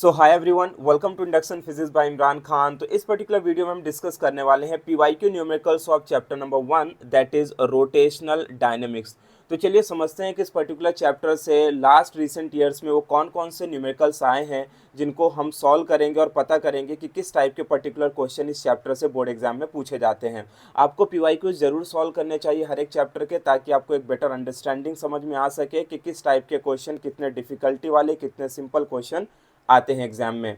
So hi everyone, welcome to induction physics by Imran Khan. तो इस particular video में हम डिस्कस करने वाले हैं PYQ numericals of chapter number 1 that is rotational dynamics. तो चलिए समझते हैं कि इस पर्टिकुलर चैप्टर से लास्ट रिसेंट ईयर्स में वो कौन कौन से न्यूमेरिकल्स आए हैं जिनको हम सॉल्व करेंगे और पता करेंगे कि किस टाइप के पर्टिकुलर क्वेश्चन इस चैप्टर से बोर्ड एग्जाम में पूछे जाते हैं। आपको पीवाईक्यू जरूर सॉल्व करने चाहिए हर एक चैप्टर के, ताकि आपको एक बेटर अंडरस्टैंडिंग समझ में आ सके कि किस टाइप के क्वेश्चन, कितने डिफिकल्टी वाले, कितने सिंपल क्वेश्चन आते हैं एग्जाम में।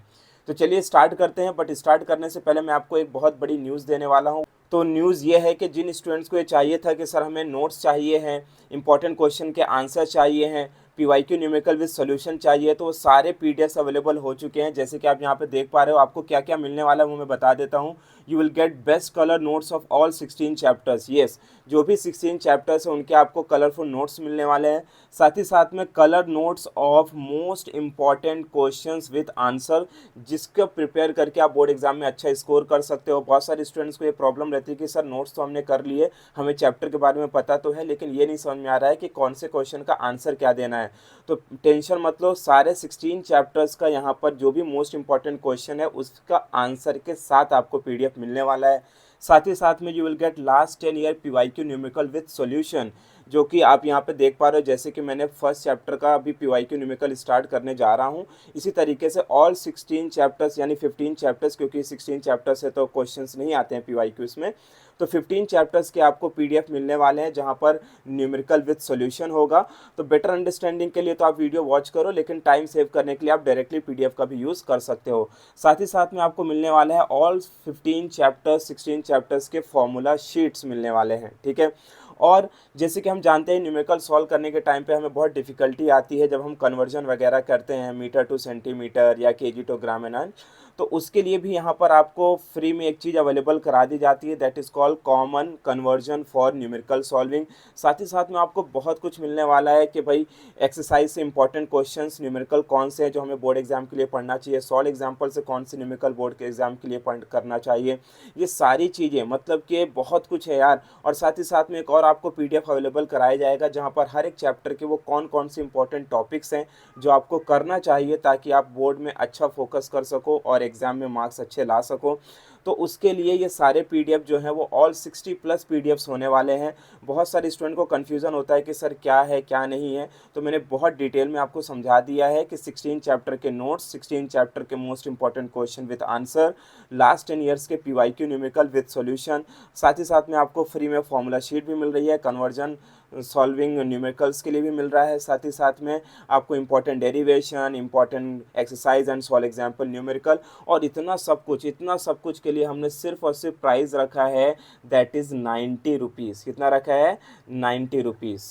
तो चलिए स्टार्ट करते हैं, बट स्टार्ट करने से पहले मैं आपको एक बहुत बड़ी न्यूज़ देने वाला हूँ। तो न्यूज़ ये है कि जिन स्टूडेंट्स को ये चाहिए था कि सर हमें नोट्स चाहिए हैं, इंपॉर्टेंट क्वेश्चन के आंसर चाहिए हैं, पीवाईक्यू न्यूमेरिकल विद सॉल्यूशन चाहिए, तो वो सारे पीडीएफ्स अवेलेबल हो चुके हैं। जैसे कि आप यहाँ पे देख पा रहे हो, आपको क्या क्या मिलने वाला है वो मैं बता देता हूँ। You will get best colour notes of all 16 chapters. Yes, जो भी 16 चैप्टर्स हैं उनके आपको कलरफुल नोट्स मिलने वाले हैं। साथ ही साथ में colour notes of most important questions with answer, जिसको प्रिपेयर करके आप बोर्ड एग्जाम में अच्छा स्कोर कर सकते हो। बहुत सारे स्टूडेंट्स को ये प्रॉब्लम रहती है कि सर नोट्स तो हमने कर लिए, हमें चैप्टर के बारे में पता तो है, लेकिन ये नहीं समझ में आ रहा है कि कौन से क्वेश्चन का आंसर क्या देना है। तो टेंशन मत लो, सारे 16 चैप्टर्स का यहाँ पर जो भी मोस्ट इंपॉर्टेंट क्वेश्चन है उसका आंसर के साथ आपको पीडीएफ मिलने वाला है। साथ ही साथ में you will get last 10 year PYQ numerical with solution, जो कि आप यहाँ पे देख पा रहे हो। जैसे कि मैंने फर्स्ट चैप्टर का अभी पीवाईक्यू न्यूमेरिकल स्टार्ट करने जा रहा हूँ, इसी तरीके से ऑल 16 चैप्टर्स यानी 15 चैप्टर्स, क्योंकि 16 चैप्टर्स है तो क्वेश्चंस नहीं आते हैं पीवाईक्यूज में, तो 15 चैप्टर्स के आपको पीडीएफ मिलने वाले हैं जहाँ पर न्यूमेरिकल विद सॉल्यूशन होगा। तो बेटर अंडरस्टैंडिंग के लिए तो आप वीडियो वॉच करो, लेकिन टाइम सेव करने के लिए आप डायरेक्टली पीडीएफ का भी यूज़ कर सकते हो। साथ ही साथ में आपको मिलने वाला है ऑल 15 चैप्टर्स 16 चैप्टर्स के फॉर्मूला शीट्स मिलने वाले हैं, ठीक है। और जैसे कि हम जानते हैं न्यूमेरिकल सॉल्व करने के टाइम पे हमें बहुत डिफिकल्टी आती है जब हम कन्वर्जन वगैरह करते हैं मीटर टू सेंटीमीटर या KG to gram and all. तो उसके लिए भी यहाँ पर आपको फ्री में एक चीज़ अवेलेबल करा दी जाती है, that is called common conversion for numerical solving. साथ ही साथ में आपको बहुत कुछ मिलने वाला है कि भाई एक्सरसाइज से इंपॉर्टेंट क्वेश्चंस न्यूमेरिकल कौन से हैं जो हमें बोर्ड एग्जाम के लिए पढ़ना चाहिए, सॉल्व एग्जाम्पल से कौन से न्यूमेरिकल बोर्ड के एग्जाम के लिए करना चाहिए, ये सारी चीज़ें, मतलब कि बहुत कुछ है यार। और साथ ही साथ में एक और आपको पीडीएफ अवेलेबल कराया जाएगा जहाँ पर हर एक चैप्टर के वो कौन कौन से इंपॉर्टेंट टॉपिक्स हैं जो आपको करना चाहिए ताकि आप बोर्ड में अच्छा फोकस कर सको और एग्जाम में मार्क्स अच्छे ला सको। तो उसके लिए ये सारे पीडीएफ जो हैं वो ऑल 60 प्लस पीडीएफ्स होने वाले हैं। बहुत सारे स्टूडेंट को कन्फ्यूज़न होता है कि सर क्या है क्या नहीं है, तो मैंने बहुत डिटेल में आपको समझा दिया है कि 16 चैप्टर के नोट्स, 16 चैप्टर के most important question with answer, last 10 years के पीवाईक्यू न्यूमेरिकल विद सॉल्यूशन। साथ ही साथ में आपको फ्री में फॉर्मूला शीट भी मिल रही है, कन्वर्जन सॉल्विंग न्यूमेरिकल्स के लिए भी मिल रहा है। साथ ही साथ में आपको important derivation, important exercise and solve example numerical, और इतना सब कुछ के लिए हमने सिर्फ और सिर्फ प्राइस रखा है, दैट इज़ 90 रुपीज़। कितना रखा है? 90 रुपीज़।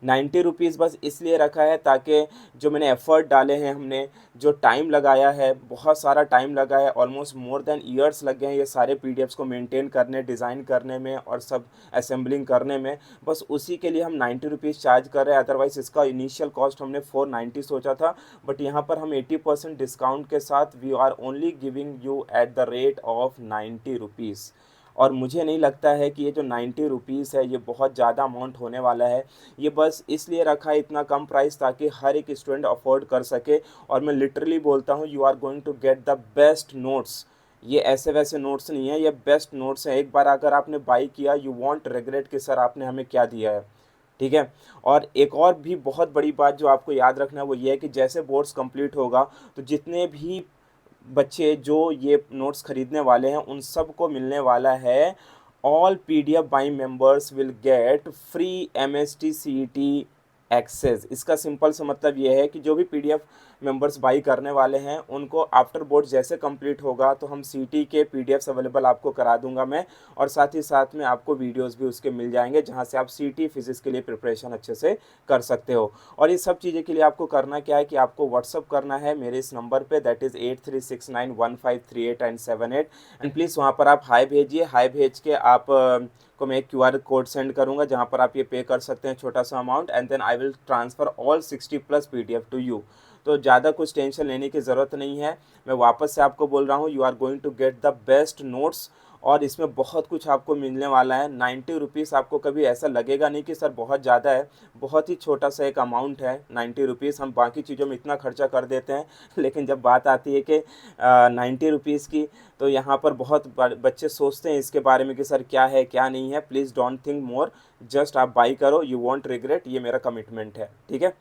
90 रुपीज़ बस इसलिए रखा है ताकि जो मैंने एफ़र्ट डाले हैं, हमने जो टाइम लगाया है, बहुत सारा टाइम लगा है, ऑलमोस्ट मोर देन ईयर्स लग गए हैं ये सारे पीडीएफ्स को मेंटेन करने, डिज़ाइन करने में और सब असेंबलिंग करने में। बस उसी के लिए हम 90 रुपीज़ चार्ज कर रहे हैं। अदरवाइज़ इसका इनिशियल कॉस्ट हमने 490 सोचा था, बट यहाँ पर हम 80% डिस्काउंट के साथ we are only giving you at the rate of 90 rupees. और मुझे नहीं लगता है कि ये जो 90 रुपीज़ है ये बहुत ज़्यादा अमाउंट होने वाला है। ये बस इसलिए रखा है इतना कम प्राइस ताकि हर एक स्टूडेंट अफोर्ड कर सके। और मैं लिटरली बोलता हूँ, you are going to get the best notes. ये ऐसे वैसे नोट्स नहीं है, ये बेस्ट नोट्स हैं। एक बार अगर आपने बाई किया, यू वॉन्ट रिग्रेट कि सर आपने हमें क्या दिया है, ठीक है। और एक और भी बहुत बड़ी बात जो आपको याद रखना है वो ये है कि जैसे बोर्ड्स कंप्लीट होगा तो जितने भी बच्चे जो ये नोट्स खरीदने वाले हैं उन सब को मिलने वाला है, all PDF buy members will get free MST CET access. इसका सिंपल सा मतलब ये है कि जो भी पीडीएफ मेंबर्स बाई करने वाले हैं उनको आफ्टर बोर्ड जैसे कंप्लीट होगा तो हम सीटी के पीडीएफ्स अवेलेबल आपको करा दूंगा मैं, और साथ ही साथ में आपको वीडियोस भी उसके मिल जाएंगे जहां से आप सीटी फिजिक्स के लिए प्रिपरेशन अच्छे से कर सकते हो। और ये सब चीज़ें के लिए आपको करना क्या है कि आपको व्हाट्सअप करना है मेरे इस नंबर पे, दैट इज़ 83691538 एंड प्लीज़ वहाँ पर आप हाई भेजिए। हाई भेज के आप को मैं एक क्यूआर कोड सेंड करूँगा जहाँ पर आप ये पे कर सकते हैं छोटा सा amount, and then I will transfer all 60 plus PDF to you. तो ज़्यादा कुछ टेंशन लेने की ज़रूरत नहीं है। मैं वापस से आपको बोल रहा हूँ, you are going to get the best notes और इसमें बहुत कुछ आपको मिलने वाला है। 90 रुपीज़ आपको कभी ऐसा लगेगा नहीं कि सर बहुत ज़्यादा है, बहुत ही छोटा सा एक अमाउंट है 90 रुपीज़। हम बाकी चीज़ों में इतना खर्चा कर देते हैं लेकिन जब बात आती है कि 90 रुपीज़ की, तो यहाँ पर बहुत बच्चे सोचते हैं इसके बारे में कि सर क्या है क्या नहीं है। Please don't think more, just आप बाई करो, यू वॉन्ट रिग्रेट, ये मेरा कमिटमेंट है, ठीक है।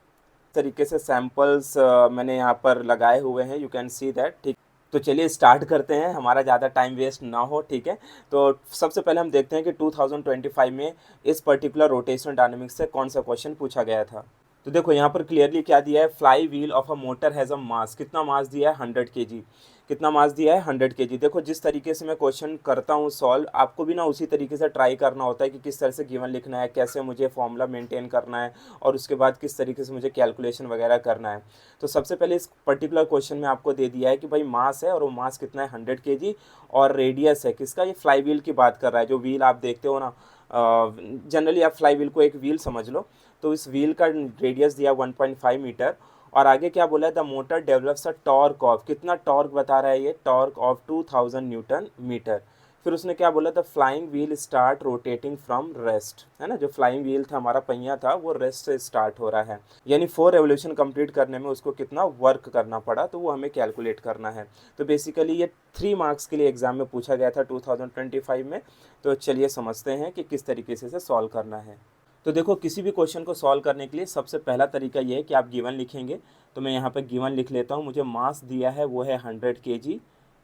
तरीके से सैम्पल्स मैंने यहाँ पर लगाए हुए हैं, यू कैन सी दैट, ठीक। तो चलिए स्टार्ट करते हैं, हमारा ज़्यादा टाइम वेस्ट ना हो, ठीक है। तो सबसे पहले हम देखते हैं कि 2025 में इस पर्टिकुलर रोटेशनल डायनामिक्स से कौन सा क्वेश्चन पूछा गया था। तो देखो यहाँ पर क्लियरली क्या दिया है, flywheel of a motor has a mass, कितना मास दिया है 100 kg, कितना मास दिया है 100 kg। देखो जिस तरीके से मैं क्वेश्चन करता हूँ सॉल्व, आपको भी ना उसी तरीके से ट्राई करना होता है कि किस तरह से गिवन लिखना है, कैसे मुझे फॉर्मूला मेंटेन करना है और उसके बाद किस तरीके से मुझे कैलकुलेशन वगैरह करना है। तो सबसे पहले इस पर्टिकुलर क्वेश्चन में आपको दे दिया है कि भाई मास है और वो मास कितना है 100 kg, और रेडियस है किसका, ये फ्लाई व्हील की बात कर रहा है। जो व्हील आप देखते हो ना, जनरली आप फ्लाई व्हील को एक व्हील समझ लो, तो इस व्हील का रेडियस दिया 1.5 मीटर। और आगे क्या बोला है, the motor develops a torque of, कितना टॉर्क बता रहा है ये, टॉर्क ऑफ 2000 न्यूटन मीटर। फिर उसने क्या बोला, the flying wheel start rotating from rest, है ना, जो फ्लाइंग व्हील था हमारा पहिया था वो रेस्ट से स्टार्ट हो रहा है, यानी 4 रेवोल्यूशन कंप्लीट करने में उसको कितना वर्क करना पड़ा, तो वो हमें कैलकुलेट करना है। तो बेसिकली ये 3 मार्क्स के लिए एग्जाम में पूछा गया था 2025 में। तो चलिए समझते हैं कि किस तरीके से इसे सॉल्व करना है। तो देखो किसी भी क्वेश्चन को सॉल्व करने के लिए सबसे पहला तरीका ये है कि आप गिवन लिखेंगे। तो मैं यहाँ पे गिवन लिख लेता हूँ, मुझे मास दिया है वो है 100 kg,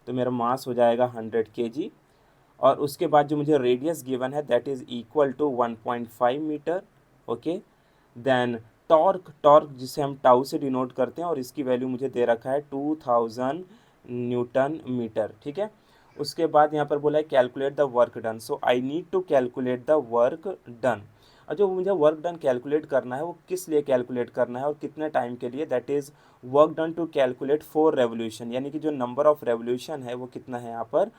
तो मेरा मास हो जाएगा 100 kg। और उसके बाद जो मुझे रेडियस गिवन है that is equal to 1.5 metre, okay. Then torque, torque जिसे हम टाउ से डिनोट करते हैं, और इसकी वैल्यू मुझे दे रखा है 2000 न्यूटन मीटर, ठीक है। उसके बाद यहाँ पर बोला है calculate the work done, so I need to calculate the work done. और जो मुझे वर्क डन कैलकुलेट करना है वो किस लिए कैलकुलेट करना है और कितने टाइम के लिए, that is work done to calculate 4 revolution, यानी कि जो नंबर ऑफ रेवोल्यूशन है वो कितना है यहाँ पर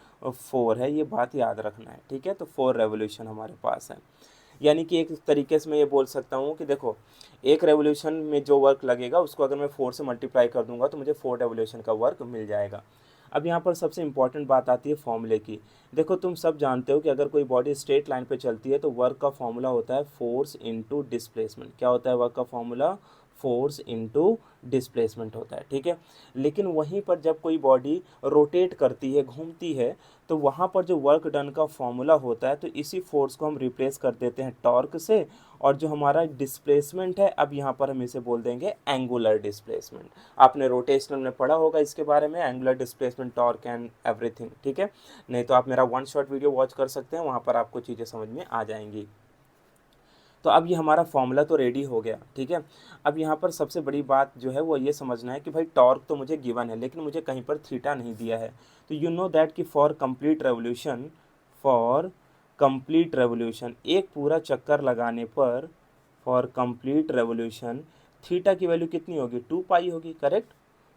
4 है, ये बात याद रखना है, ठीक है। तो 4 रेवोल्यूशन हमारे पास है, यानी कि एक तरीके से मैं ये बोल सकता हूँ कि देखो एक रेवोल्यूशन में जो वर्क लगेगा उसको अगर मैं 4 से मल्टीप्लाई कर दूंगा तो मुझे 4 रेवोल्यूशन का वर्क मिल जाएगा। अब यहाँ पर सबसे इंपॉर्टेंट बात आती है फॉर्मूले की। देखो तुम सब जानते हो कि अगर कोई बॉडी स्ट्रेट लाइन पे चलती है तो वर्क का फॉर्मूला होता है फोर्स इनटू डिस्प्लेसमेंट। क्या होता है वर्क का फॉर्मूला, फोर्स इनटू डिस्प्लेसमेंट होता है, ठीक है। लेकिन वहीं पर जब कोई बॉडी रोटेट करती है, घूमती है, तो वहाँ पर जो वर्क डन का फॉर्मूला होता है, तो इसी फोर्स को हम रिप्लेस कर देते हैं टॉर्क से, और जो हमारा डिस्प्लेसमेंट है अब यहाँ पर हम इसे बोल देंगे एंगुलर डिस्प्लेसमेंट। आपने रोटेशनल में पढ़ा होगा इसके बारे में, angular displacement, torque and everything, ठीक है। नहीं तो आप मेरा 1 शॉट वीडियो वॉच कर सकते हैं, वहाँ पर आपको चीज़ें समझ में आ जाएंगी। तो अब ये हमारा फॉर्मूला तो रेडी हो गया, ठीक है। अब यहाँ पर सबसे बड़ी बात जो है वो ये समझना है कि भाई टॉर्क तो मुझे गिवन है लेकिन मुझे कहीं पर थीटा नहीं दिया है। तो यू नो दैट कि फॉर कंप्लीट रेवोल्यूशन एक पूरा चक्कर लगाने पर, फॉर कंप्लीट रेवोल्यूशन थीटा की वैल्यू कितनी होगी, 2 पाई होगी, करेक्ट।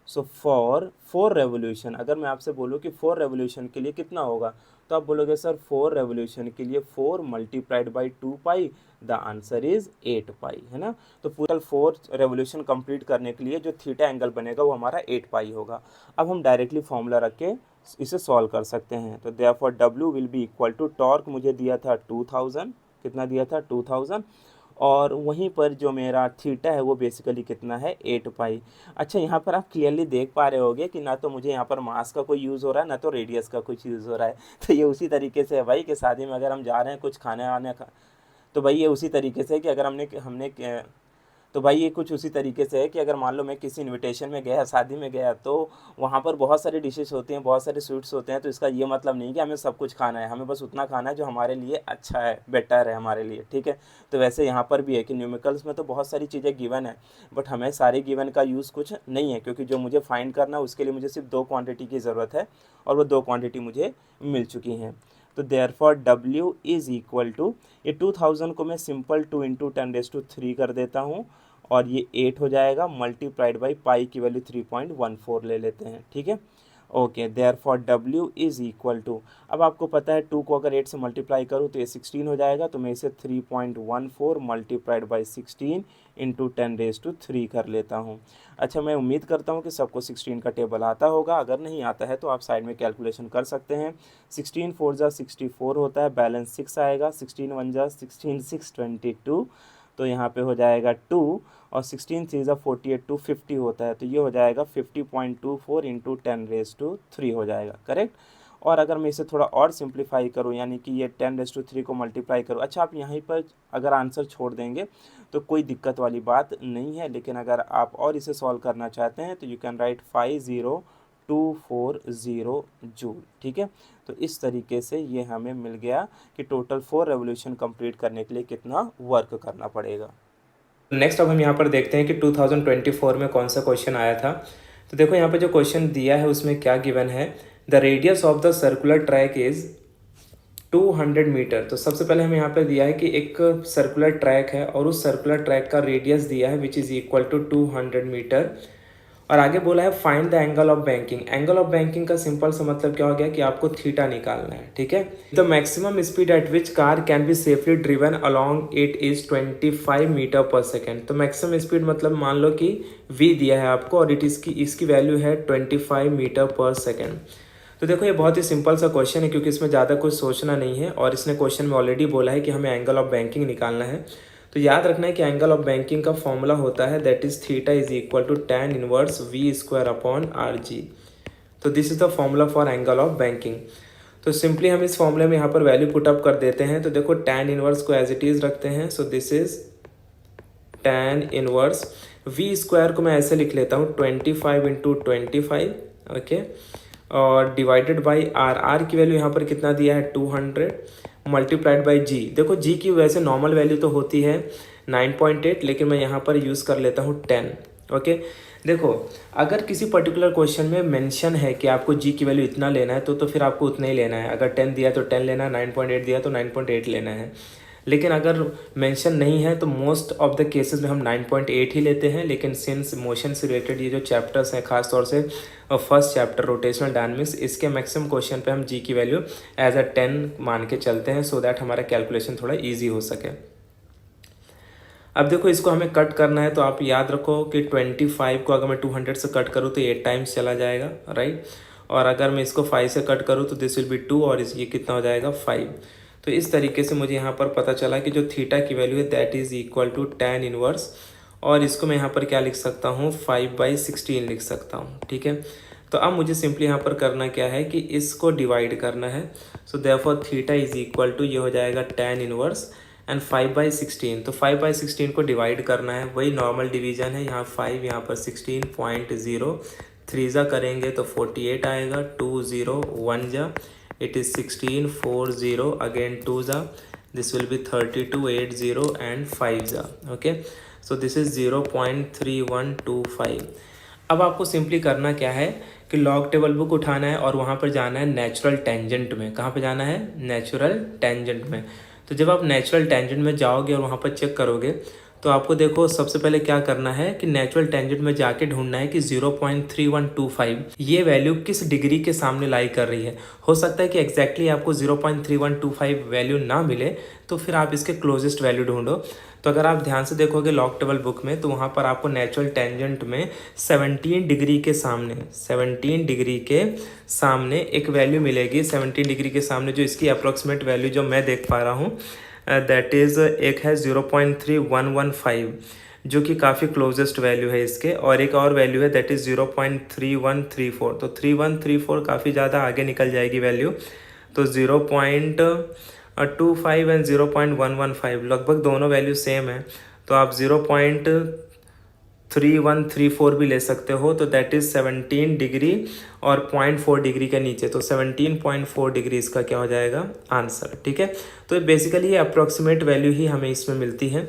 सो फॉर 4 रेवोल्यूशन, अगर मैं आपसे बोलूँ कि 4 रेवोल्यूशन के लिए कितना होगा, तो आप बोलोगे सर 4 रेवोल्यूशन के लिए 4 multiplied by 2 pi, the answer is 8 पाई, है ना। तो टोटल 4 रेवोल्यूशन कंप्लीट करने के लिए जो थीटा एंगल बनेगा वो हमारा 8 पाई होगा। अब हम डायरेक्टली फॉर्मूला रख के इसे सॉल्व कर सकते हैं। तो therefore W will be equal to, torque मुझे दिया था 2000, कितना दिया था 2000, और वहीं पर जो मेरा थीटा है वो बेसिकली कितना है 8 पाई। अच्छा यहाँ पर आप क्लियरली देख पा रहे होगे कि ना तो मुझे यहाँ पर मास का कोई यूज़ हो रहा है ना तो रेडियस का कुछ यूज़ हो रहा है। तो ये उसी तरीके से है भाई कि शादी में अगर हम जा रहे हैं कुछ खाने आने का, तो भाई ये उसी तरीके से है कि अगर हमने तो भाई ये कुछ उसी तरीके से है कि अगर मान लो मैं किसी इनविटेशन में गया, शादी में गया, तो वहाँ पर बहुत सारी डिशेस होती हैं, बहुत सारे स्वीट्स होते हैं, तो इसका ये मतलब नहीं कि हमें सब कुछ खाना है, हमें बस उतना खाना है जो हमारे लिए अच्छा है, बेटर है हमारे लिए, ठीक है। तो वैसे यहाँ पर भी है कि न्यूमेरिकल्स में तो बहुत सारी चीज़ें गिवन है, बट हमें सारे गिवन का यूज़ कुछ नहीं है, क्योंकि जो मुझे फाइंड करना है उसके लिए मुझे सिर्फ 2 क्वान्टिटी की ज़रूरत है और वो 2 क्वान्टिटी मुझे मिल चुकी हैं। तो therefore W is equal to, ये 2000 को मैं सिंपल 2 × 10⁻³ कर देता हूँ, और ये 8 हो जाएगा, मल्टीप्लाइड बाई पाई की वैल्यू 3.14 ले लेते हैं, ठीक है। Okay, therefore W is equal to, अब आपको पता है 2 को अगर 8 से मल्टीप्लाई करूँ तो ये 16 हो जाएगा, तो मैं इसे 3.14 मल्टीप्लाइड बाई 16 इंटू 10⁻³ कर लेता हूँ। अच्छा, मैं उम्मीद करता हूँ कि सबको 16 का टेबल आता होगा, अगर नहीं आता है तो आप साइड में कैलकुलेशन कर सकते हैं। 16 4 जा 64 होता है, बैलेंस 6 आएगा, 16 1 जा 16 6 22, तो यहाँ पे हो जाएगा 2, और 16 3 जा 48 2 50 होता है, तो ये हो जाएगा 50.24 इंटू 10⁻³ हो जाएगा, करेक्ट। और अगर मैं इसे थोड़ा और सिंप्लीफाई करूँ, यानी कि ये 10⁻³ को मल्टीप्लाई करूँ, अच्छा आप यहीं पर अगर आंसर छोड़ देंगे तो कोई दिक्कत वाली बात नहीं है, लेकिन अगर आप और इसे सॉल्व करना चाहते हैं तो यू कैन राइट 50,240 जूल, ठीक है। तो इस तरीके से ये हमें मिल गया कि टोटल 4 रेवोल्यूशन कंप्लीट करने के लिए कितना वर्क करना पड़ेगा। नेक्स्ट अब हम यहाँ पर देखते हैं कि 2024 में कौन सा क्वेश्चन आया था। तो देखो यहाँ पे जो क्वेश्चन दिया है उसमें क्या गिवन है, the radius of the circular track is 200 metre. तो सबसे पहले हमें यहाँ पे दिया है कि एक सर्कुलर ट्रैक है और उस सर्कुलर ट्रैक का रेडियस दिया है which is equal to 200 metre, और आगे बोला है find the angle of banking. Angle of banking का सिंपल सा मतलब क्या हो गया कि आपको थीटा निकालना है, ठीक है। The maximum speed at which car can be safely driven along it is 25 metre per second. तो मैक्सिमम स्पीड मतलब मान लो कि v दिया है आपको और इसकी वैल्यू है 25 मीटर पर सेकेंड। तो देखो ये बहुत ही सिंपल सा क्वेश्चन है क्योंकि इसमें ज़्यादा कुछ सोचना नहीं है, और इसने क्वेश्चन में ऑलरेडी बोला है कि हमें एंगल ऑफ बैंकिंग निकालना है। तो याद रखना है कि एंगल ऑफ बैंकिंग का फॉर्मूला होता है that is theta is equal to tan inverse v square upon RG। तो this is the formula for angle of banking. तो सिंपली हम इस फॉर्मूले में यहाँ पर वैल्यू पुट अप कर देते हैं। तो देखो tan इनवर्स को एज इट इज़ रखते हैं, सो this is tan inverse v square को मैं ऐसे लिख लेता हूँ 25 इंटू 25, ओके, और डिवाइडेड बाई r की वैल्यू यहाँ पर कितना दिया है 200 मल्टीप्लाइड बाई g। देखो g की वैसे नॉर्मल वैल्यू तो होती है 9.8, लेकिन मैं यहाँ पर यूज़ कर लेता हूँ 10, ओके। देखो अगर किसी पर्टिकुलर क्वेश्चन में मेंशन है कि आपको g की वैल्यू इतना लेना है तो फिर आपको उतना ही लेना है। अगर 10 दिया तो 10 लेना है, 9.8 दिया तो 9.8 लेना है। लेकिन अगर मेंशन नहीं है तो मोस्ट ऑफ द केसेस में हम 9.8 ही लेते हैं। लेकिन सिंस मोशन से रिलेटेड ये जो चैप्टर्स हैं, खास तौर से फर्स्ट चैप्टर रोटेशनल डायनामिक्स, इसके मैक्सिमम क्वेश्चन पे हम जी की वैल्यू एज अ 10 मान के चलते हैं सो दैट हमारा कैलकुलेशन थोड़ा ईजी हो सके। अब देखो इसको हमें कट करना है, तो आप याद रखो कि 25 को अगर मैं 200 से कट करूँ तो 8 टाइम्स चला जाएगा, राइट। और अगर मैं इसको 5 से कट करूँ तो दिस विल बी 2, और ये कितना हो जाएगा 5। तो इस तरीके से मुझे यहाँ पर पता चला कि जो थीटा की वैल्यू है that is equal to tan inverse, और इसको मैं यहाँ पर क्या लिख सकता हूँ 5/16 लिख सकता हूँ, ठीक है। तो अब मुझे सिंपली यहाँ पर करना क्या है कि इसको डिवाइड करना है। So therefore theta is equal to ये हो जाएगा tan इनवर्स एंड 5/16। तो 5/16 को डिवाइड करना है, वही नॉर्मल डिवीजन है, यहाँ 5 यहाँ पर 16.0, 3 जा करेंगे तो 48 आएगा, 2 0 1 जा it is 16 4 0 again 2 जा, this will be 32 8 0 and 5 जा, okay, so this is 0.3125। अब आपको सिंपली करना क्या है कि लॉग टेबल बुक उठाना है और वहाँ पर जाना है नेचुरल टेंजेंट में। कहाँ पे जाना है? नेचुरल टेंजेंट में। तो जब आप नेचुरल टेंजेंट में जाओगे और वहाँ पर चेक करोगे तो आपको देखो सबसे पहले क्या करना है कि नेचुरल टेंजेंट में जाके ढूंढना है कि 0.3125 ये वैल्यू किस डिग्री के सामने लाई कर रही है। हो सकता है कि एग्जैक्टली आपको 0.3125 वैल्यू ना मिले, तो फिर आप इसके क्लोजेस्ट वैल्यू ढूंढो। तो अगर आप ध्यान से देखोगे लॉग टेबल बुक में तो वहाँ पर आपको नेचुरल टेंजेंट में 17 डिग्री के सामने 17 डिग्री के सामने एक वैल्यू मिलेगी। 17 डिग्री के सामने जो इसकी अप्रोक्सीमेट वैल्यू जो मैं देख पा रहा हूँ दैट इज़ एक है 0.3115 जो कि काफ़ी क्लोजेस्ट वैल्यू है इसके, और एक और वैल्यू है दैट इज़ 0.3134। तो 3134 काफ़ी ज़्यादा आगे निकल जाएगी वैल्यू। तो 0.25 एंड 0.115 लगभग दोनों वैल्यू सेम है, तो आप 0.3134 भी ले सकते हो। तो दैट इज़ 17 डिग्री और 0.4 डिग्री के नीचे, तो 17.4 डिग्री इसका क्या हो जाएगा आंसर, ठीक है। तो बेसिकली ये अप्रॉक्सीमेट वैल्यू ही हमें इसमें मिलती है।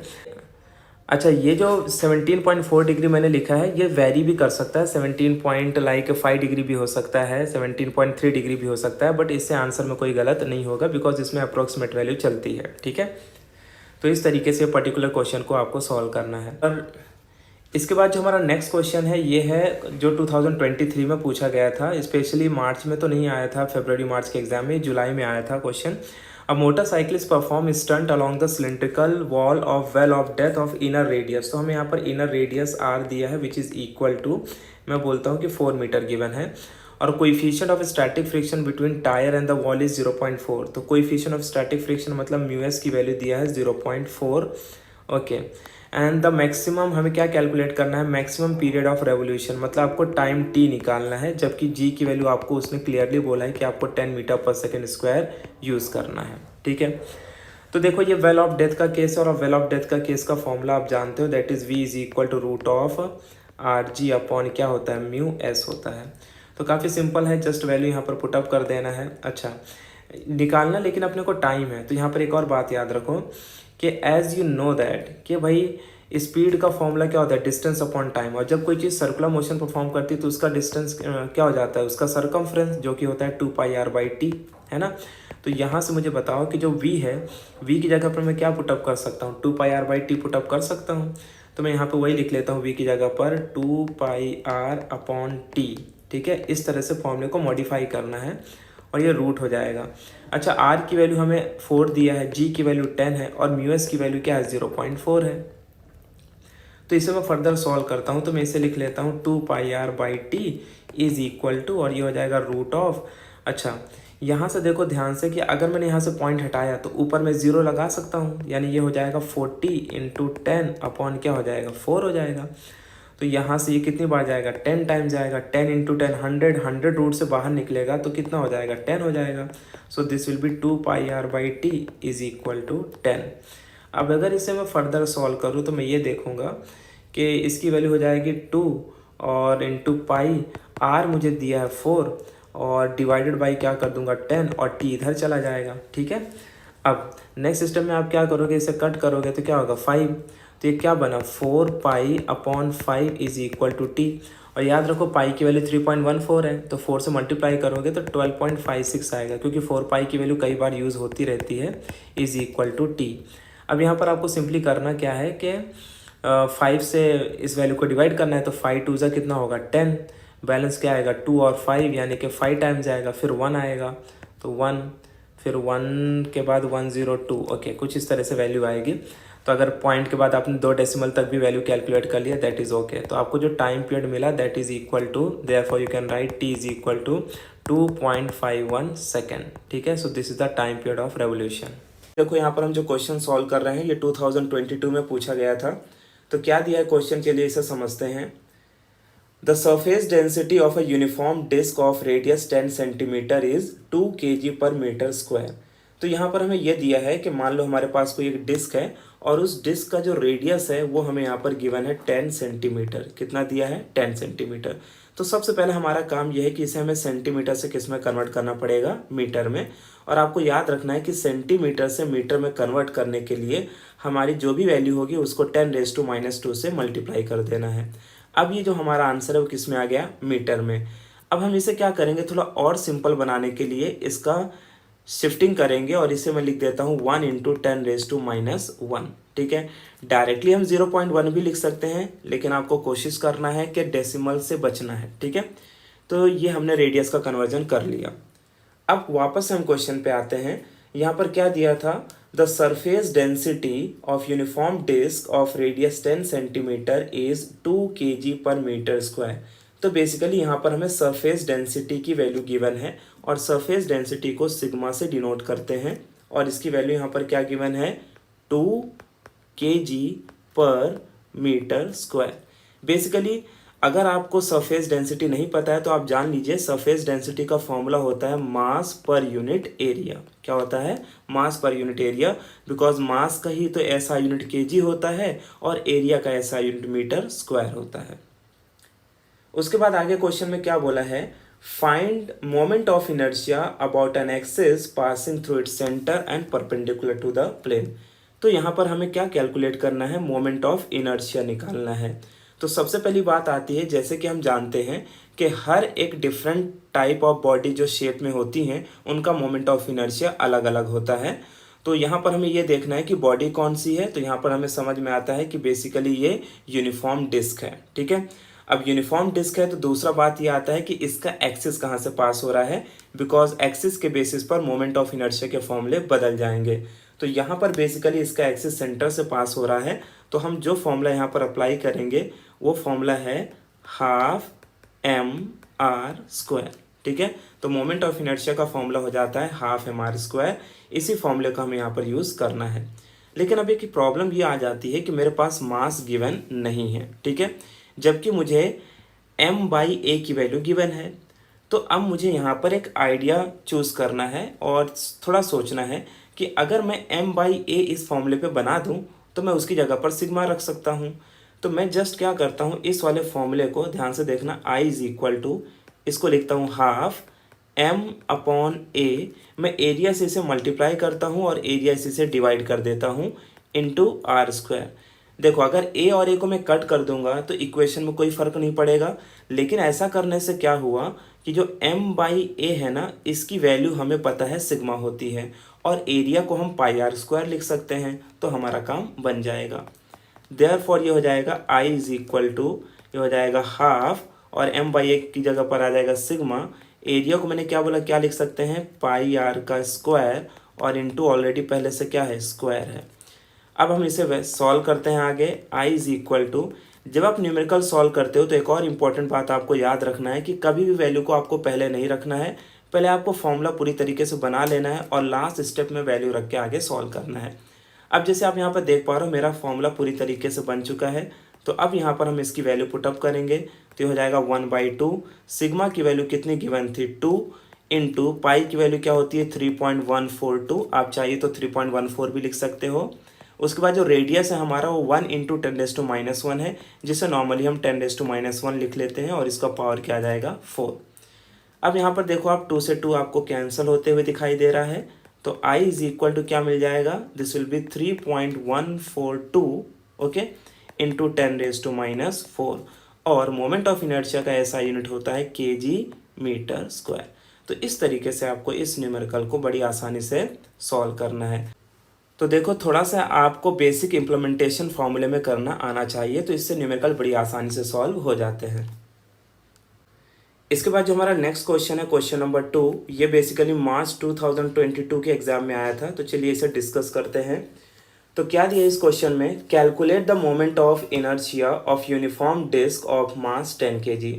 अच्छा, ये जो 17.4 डिग्री मैंने लिखा है ये वेरी भी कर सकता है, 17.5 डिग्री भी हो सकता है, 17.3 डिग्री भी हो सकता है, बट इससे आंसर में कोई गलत नहीं होगा बिकॉज इसमें अप्रॉक्सीमेट वैल्यू चलती है, ठीक है। तो इस तरीके से पर्टिकुलर क्वेश्चन को आपको सॉल्व करना है। और इसके बाद जो हमारा नेक्स्ट क्वेश्चन है ये है जो 2023 में पूछा गया था, स्पेशली मार्च में तो नहीं आया था, फरवरी मार्च के एग्जाम में, जुलाई में आया था question. A motorcyclist perform stunt along the cylindrical wall of well of death of inner radius. तो हमें यहाँ पर इनर रेडियस आर दिया है विच इज़ इक्वल टू, मैं बोलता हूँ कि 4 मीटर गिवन है, और coefficient of static friction between tyre and the wall is 0.4। तो कोएफिशिएंट ऑफ स्टैटिक फ्रिक्शन मतलब म्यू एस की वैल्यू दिया है 0.4। ओके, एंड द मैक्सिमम हमें क्या कैलकुलेट करना है, मैक्सिमम पीरियड ऑफ रेवोल्यूशन, मतलब आपको टाइम टी निकालना है, जबकि जी की वैल्यू आपको उसने क्लियरली बोला है कि आपको 10 metre per second square use करना है। ठीक है, तो देखो ये वेल ऑफ डेथ का केस है, और वेल ऑफ डेथ का केस का फॉर्मूला आप जानते हो, that is v is equal to root of are g upon क्या होता है, म्यू एस होता है। तो काफ़ी सिंपल है, जस्ट वैल्यू यहाँ पर पुटअप कर देना है। अच्छा, निकालना लेकिन अपने को टाइम है, तो यहाँ पर एक और बात याद रखो कि एज यू नो दैट कि भाई स्पीड का फॉर्मूला क्या होता है, डिस्टेंस अपॉन टाइम, और जब कोई चीज़ सर्कुलर मोशन परफॉर्म करती है तो उसका डिस्टेंस क्या हो जाता है, उसका सरकमफ्रेंस, जो कि होता है 2πr/t, है ना। तो यहाँ से मुझे बताओ कि जो v है, v की जगह पर मैं क्या पुटअप कर सकता हूँ, 2πr/t पुटअप कर सकता हूँ। तो मैं यहाँ पे वही लिख लेता हूँ, v की जगह पर 2πr/t। ठीक है, इस तरह से फॉर्मूले को मॉडिफाई करना है और ये रूट हो जाएगा। अच्छा, r की वैल्यू हमें 4 दिया है, g की वैल्यू 10 है, और म्यू एस की वैल्यू क्या है, 0.4 है। तो इसे मैं फर्दर सॉल्व करता हूँ, तो मैं इसे लिख लेता हूँ 2πr/t इज इक्वल टू, और ये हो जाएगा रूट ऑफ। अच्छा, यहाँ से देखो ध्यान से कि अगर मैंने यहाँ से पॉइंट हटाया तो ऊपर मैं 0 लगा सकता हूँ, यानी ये हो जाएगा 40 × 10 अपॉन क्या हो जाएगा, 4 हो जाएगा। तो यहाँ से ये कितनी बार जाएगा, 10 टाइम्स जाएगा, 10 × 10 100 रूट से बाहर निकलेगा तो कितना हो जाएगा, 10 हो जाएगा। So this will be 2πr/t is equal to 10। अब अगर इसे मैं फर्दर सॉल्व करूँ तो मैं ये देखूँगा कि इसकी वैल्यू हो जाएगी 2 और इंटू पाई, आर मुझे दिया है 4 और डिवाइडेड बाई क्या कर दूंगा 10, और टी इधर चला जाएगा। ठीक है, अब नेक्स्ट सिस्टम में आप क्या करोगे, इसे कट करोगे तो क्या होगा 5, तो ये क्या बना 4π/5 इज इक्वल टू टी। और याद रखो पाई की वैल्यू 3.14 है, तो 4 से मल्टीप्लाई करोगे तो 12.56 आएगा, क्योंकि 4π की वैल्यू कई बार यूज़ होती रहती है, इज इक्वल टू टी। अब यहाँ पर आपको सिंपली करना क्या है कि 5 से इस वैल्यू को डिवाइड करना है, तो 5 2 कितना होगा 10, बैलेंस क्या आएगा 2 और 5, यानी कि 5 टाइम्स आएगा, फिर 1 आएगा, तो 1, फिर 1 के बाद 102। ओके, कुछ इस तरह से वैल्यू आएगी। तो अगर पॉइंट के बाद आपने 2 डेसिमल तक भी वैल्यू कैलकुलेट कर लिया, दैट इज़ ओके। तो आपको जो टाइम पीरियड मिला that is equal to, therefore you can write t is equal to 2.51 second. ठीक है, so this is the time period of revolution. देखो यहाँ पर हम जो क्वेश्चन सॉल्व कर रहे हैं ये 2022 में पूछा गया था। तो क्या दिया है क्वेश्चन के लिए, इसे समझते हैं। The surface density of a uniform disc of radius 10 centimetre is 2 kg/m²। तो यहाँ पर हमें यह दिया है कि मान लो हमारे पास कोई एक डिस्क है और उस डिस्क का जो रेडियस है वो हमें यहाँ पर गिवन है 10 सेंटीमीटर। कितना दिया है, 10 सेंटीमीटर। तो सबसे पहले हमारा काम यह है कि इसे हमें सेंटीमीटर से किस में कन्वर्ट करना पड़ेगा, मीटर में। और आपको याद रखना है कि सेंटीमीटर से मीटर में कन्वर्ट करने के लिए हमारी जो भी वैल्यू होगी उसको 10⁻² से मल्टीप्लाई कर देना है। अब ये जो हमारा आंसर है वो किस में आ गया, मीटर में। अब हम इसे क्या करेंगे, थोड़ा और सिंपल बनाने के लिए इसका शिफ्टिंग करेंगे और इसे मैं लिख देता हूँ 1 × 10⁻⁻1। ठीक है, डायरेक्टली हम 0.1 भी लिख सकते हैं, लेकिन आपको कोशिश करना है कि डेसिमल से बचना है। ठीक है, तो ये हमने रेडियस का कन्वर्जन कर लिया। अब वापस हम क्वेश्चन पे आते हैं। यहाँ पर क्या दिया था, the surface density of uniform disc of radius 10 centimetre is 2 kg/m²। तो बेसिकली यहाँ पर हमें सरफेस डेंसिटी की वैल्यू गिवन है और सरफेस डेंसिटी को सिग्मा से डिनोट करते हैं, और इसकी वैल्यू यहाँ पर क्या गिवन है, 2 kg/m²। बेसिकली अगर आपको सरफेस डेंसिटी नहीं पता है तो आप जान लीजिए सरफेस डेंसिटी का फॉर्मूला होता है मास पर यूनिट एरिया। क्या होता है, मास per unit area, because mass का ही तो ऐसा यूनिट केजी होता है और एरिया का ऐसा यूनिट मीटर स्क्वायर होता है। उसके बाद आगे क्वेश्चन में क्या बोला है, find moment of inertia about an axis passing through its centre and perpendicular to the plane. तो यहाँ पर हमें क्या कैलकुलेट करना है, मोमेंट ऑफ इनर्शिया निकालना है। तो सबसे पहली बात आती है, जैसे कि हम जानते हैं कि हर एक डिफरेंट टाइप ऑफ बॉडी जो शेप में होती हैं उनका मोमेंट ऑफ इनर्शिया अलग अलग होता है। तो यहाँ पर हमें ये देखना है कि बॉडी कौन सी है, तो यहाँ पर हमें समझ में आता है कि बेसिकली ये यूनिफॉर्म डिस्क है, ठीक है। अब यूनिफॉर्म डिस्क है तो दूसरा बात ये आता है कि इसका एक्सिस कहाँ से पास हो रहा है, बिकॉज एक्सिस के बेसिस पर मोमेंट ऑफ इनर्शिया के फॉर्मूले बदल जाएंगे। तो यहाँ पर बेसिकली इसका एक्सिस सेंटर से पास हो रहा है, तो हम जो फॉर्मूला यहाँ पर अप्लाई करेंगे वो फॉर्मूला है हाफ एम आर स्क्वायर, ठीक है। तो मोमेंट ऑफ इनर्शिया का फॉर्मूला हो जाता है हाफ एम आर स्क्वायर। इसी फॉर्मूले का हमें यहाँ पर यूज़ करना है। लेकिन अब एक प्रॉब्लम ये आ जाती है कि मेरे पास मास गिवन नहीं है, ठीक है, जबकि मुझे m बाई ए की वैल्यू गिवन है। तो अब मुझे यहाँ पर एक आइडिया चूज़ करना है और थोड़ा सोचना है कि अगर मैं m बाई ए इस फॉर्मूले पे बना दूँ तो मैं उसकी जगह पर सिग्मा रख सकता हूँ। तो मैं जस्ट क्या करता हूँ, इस वाले फॉर्मूले को ध्यान से देखना, I इज़ इक्वल टू, इसको लिखता हूँ हाफ m अपॉन ए, मैं एरिया से इसे मल्टीप्लाई करता हूँ और एरिया से इसे डिवाइड कर देता हूँ इंटू आर स्क्वायर। देखो अगर a और a को मैं कट कर दूंगा तो इक्वेशन में कोई फ़र्क नहीं पड़ेगा, लेकिन ऐसा करने से क्या हुआ कि जो m बाई ए है ना, इसकी वैल्यू हमें पता है सिग्मा होती है और एरिया को हम पाई आर स्क्वायर लिख सकते हैं, तो हमारा काम बन जाएगा। देयरफॉर ये हो जाएगा I इज़ इक्वल टू, ये हो जाएगा हाफ और m बाई ए की जगह पर आ जाएगा सिग्मा। एरिया को मैंने क्या बोला, क्या लिख सकते हैं, पाई आर का स्क्वायर और इंटू ऑलरेडी पहले से क्या है, स्क्वायर है। अब हम इसे सॉल्व करते हैं आगे। I इज़ इक्वल टू, जब आप न्यूमेरिकल सॉल्व करते हो तो एक और इम्पॉर्टेंट बात आपको याद रखना है कि कभी भी वैल्यू को आपको पहले नहीं रखना है, पहले आपको फॉर्मूला पूरी तरीके से बना लेना है और लास्ट स्टेप में वैल्यू रख के आगे सॉल्व करना है। अब जैसे आप यहाँ पर देख पा रहे हो मेरा फॉर्मूला पूरी तरीके से बन चुका है, तो अब यहाँ पर हम इसकी वैल्यू पुटअप करेंगे तो ये हो जाएगा 1/2। सिग्मा की वैल्यू कितनी गिवन थी, 2, इंटू पाई की वैल्यू क्या होती है 3.142, आप चाहिए तो 3.14 भी लिख सकते हो। उसके बाद जो रेडियस है हमारा वो 1 इंटू 10⁻⁻1 है, जिसे नॉर्मली हम 10⁻⁻1 लिख लेते हैं और इसका पावर क्या आ जाएगा 4। अब यहाँ पर देखो आप 2 से 2 आपको कैंसिल होते हुए दिखाई दे रहा है, तो I इज़ इक्वल टू क्या मिल जाएगा, this will B 3.142 okay into 10⁻⁻4 और मोमेंट ऑफ इनर्शिया का ऐसा यूनिट होता है kg मीटर स्क्वायर। तो इस तरीके से आपको इस न्यूमेरिकल को बड़ी आसानी से सॉल्व करना है। तो देखो थोड़ा सा आपको बेसिक इम्प्लीमेंटेशन फॉर्मूले में करना आना चाहिए, तो इससे न्यूमेरिकल बड़ी आसानी से सॉल्व हो जाते हैं। इसके बाद जो हमारा नेक्स्ट क्वेश्चन है, क्वेश्चन नंबर 2, ये बेसिकली मार्च 2022 के एग्जाम में आया था, तो चलिए इसे डिस्कस करते हैं। तो क्या दिया इस क्वेश्चन में, calculate the moment of inertia of uniform disc of mass 10 kg।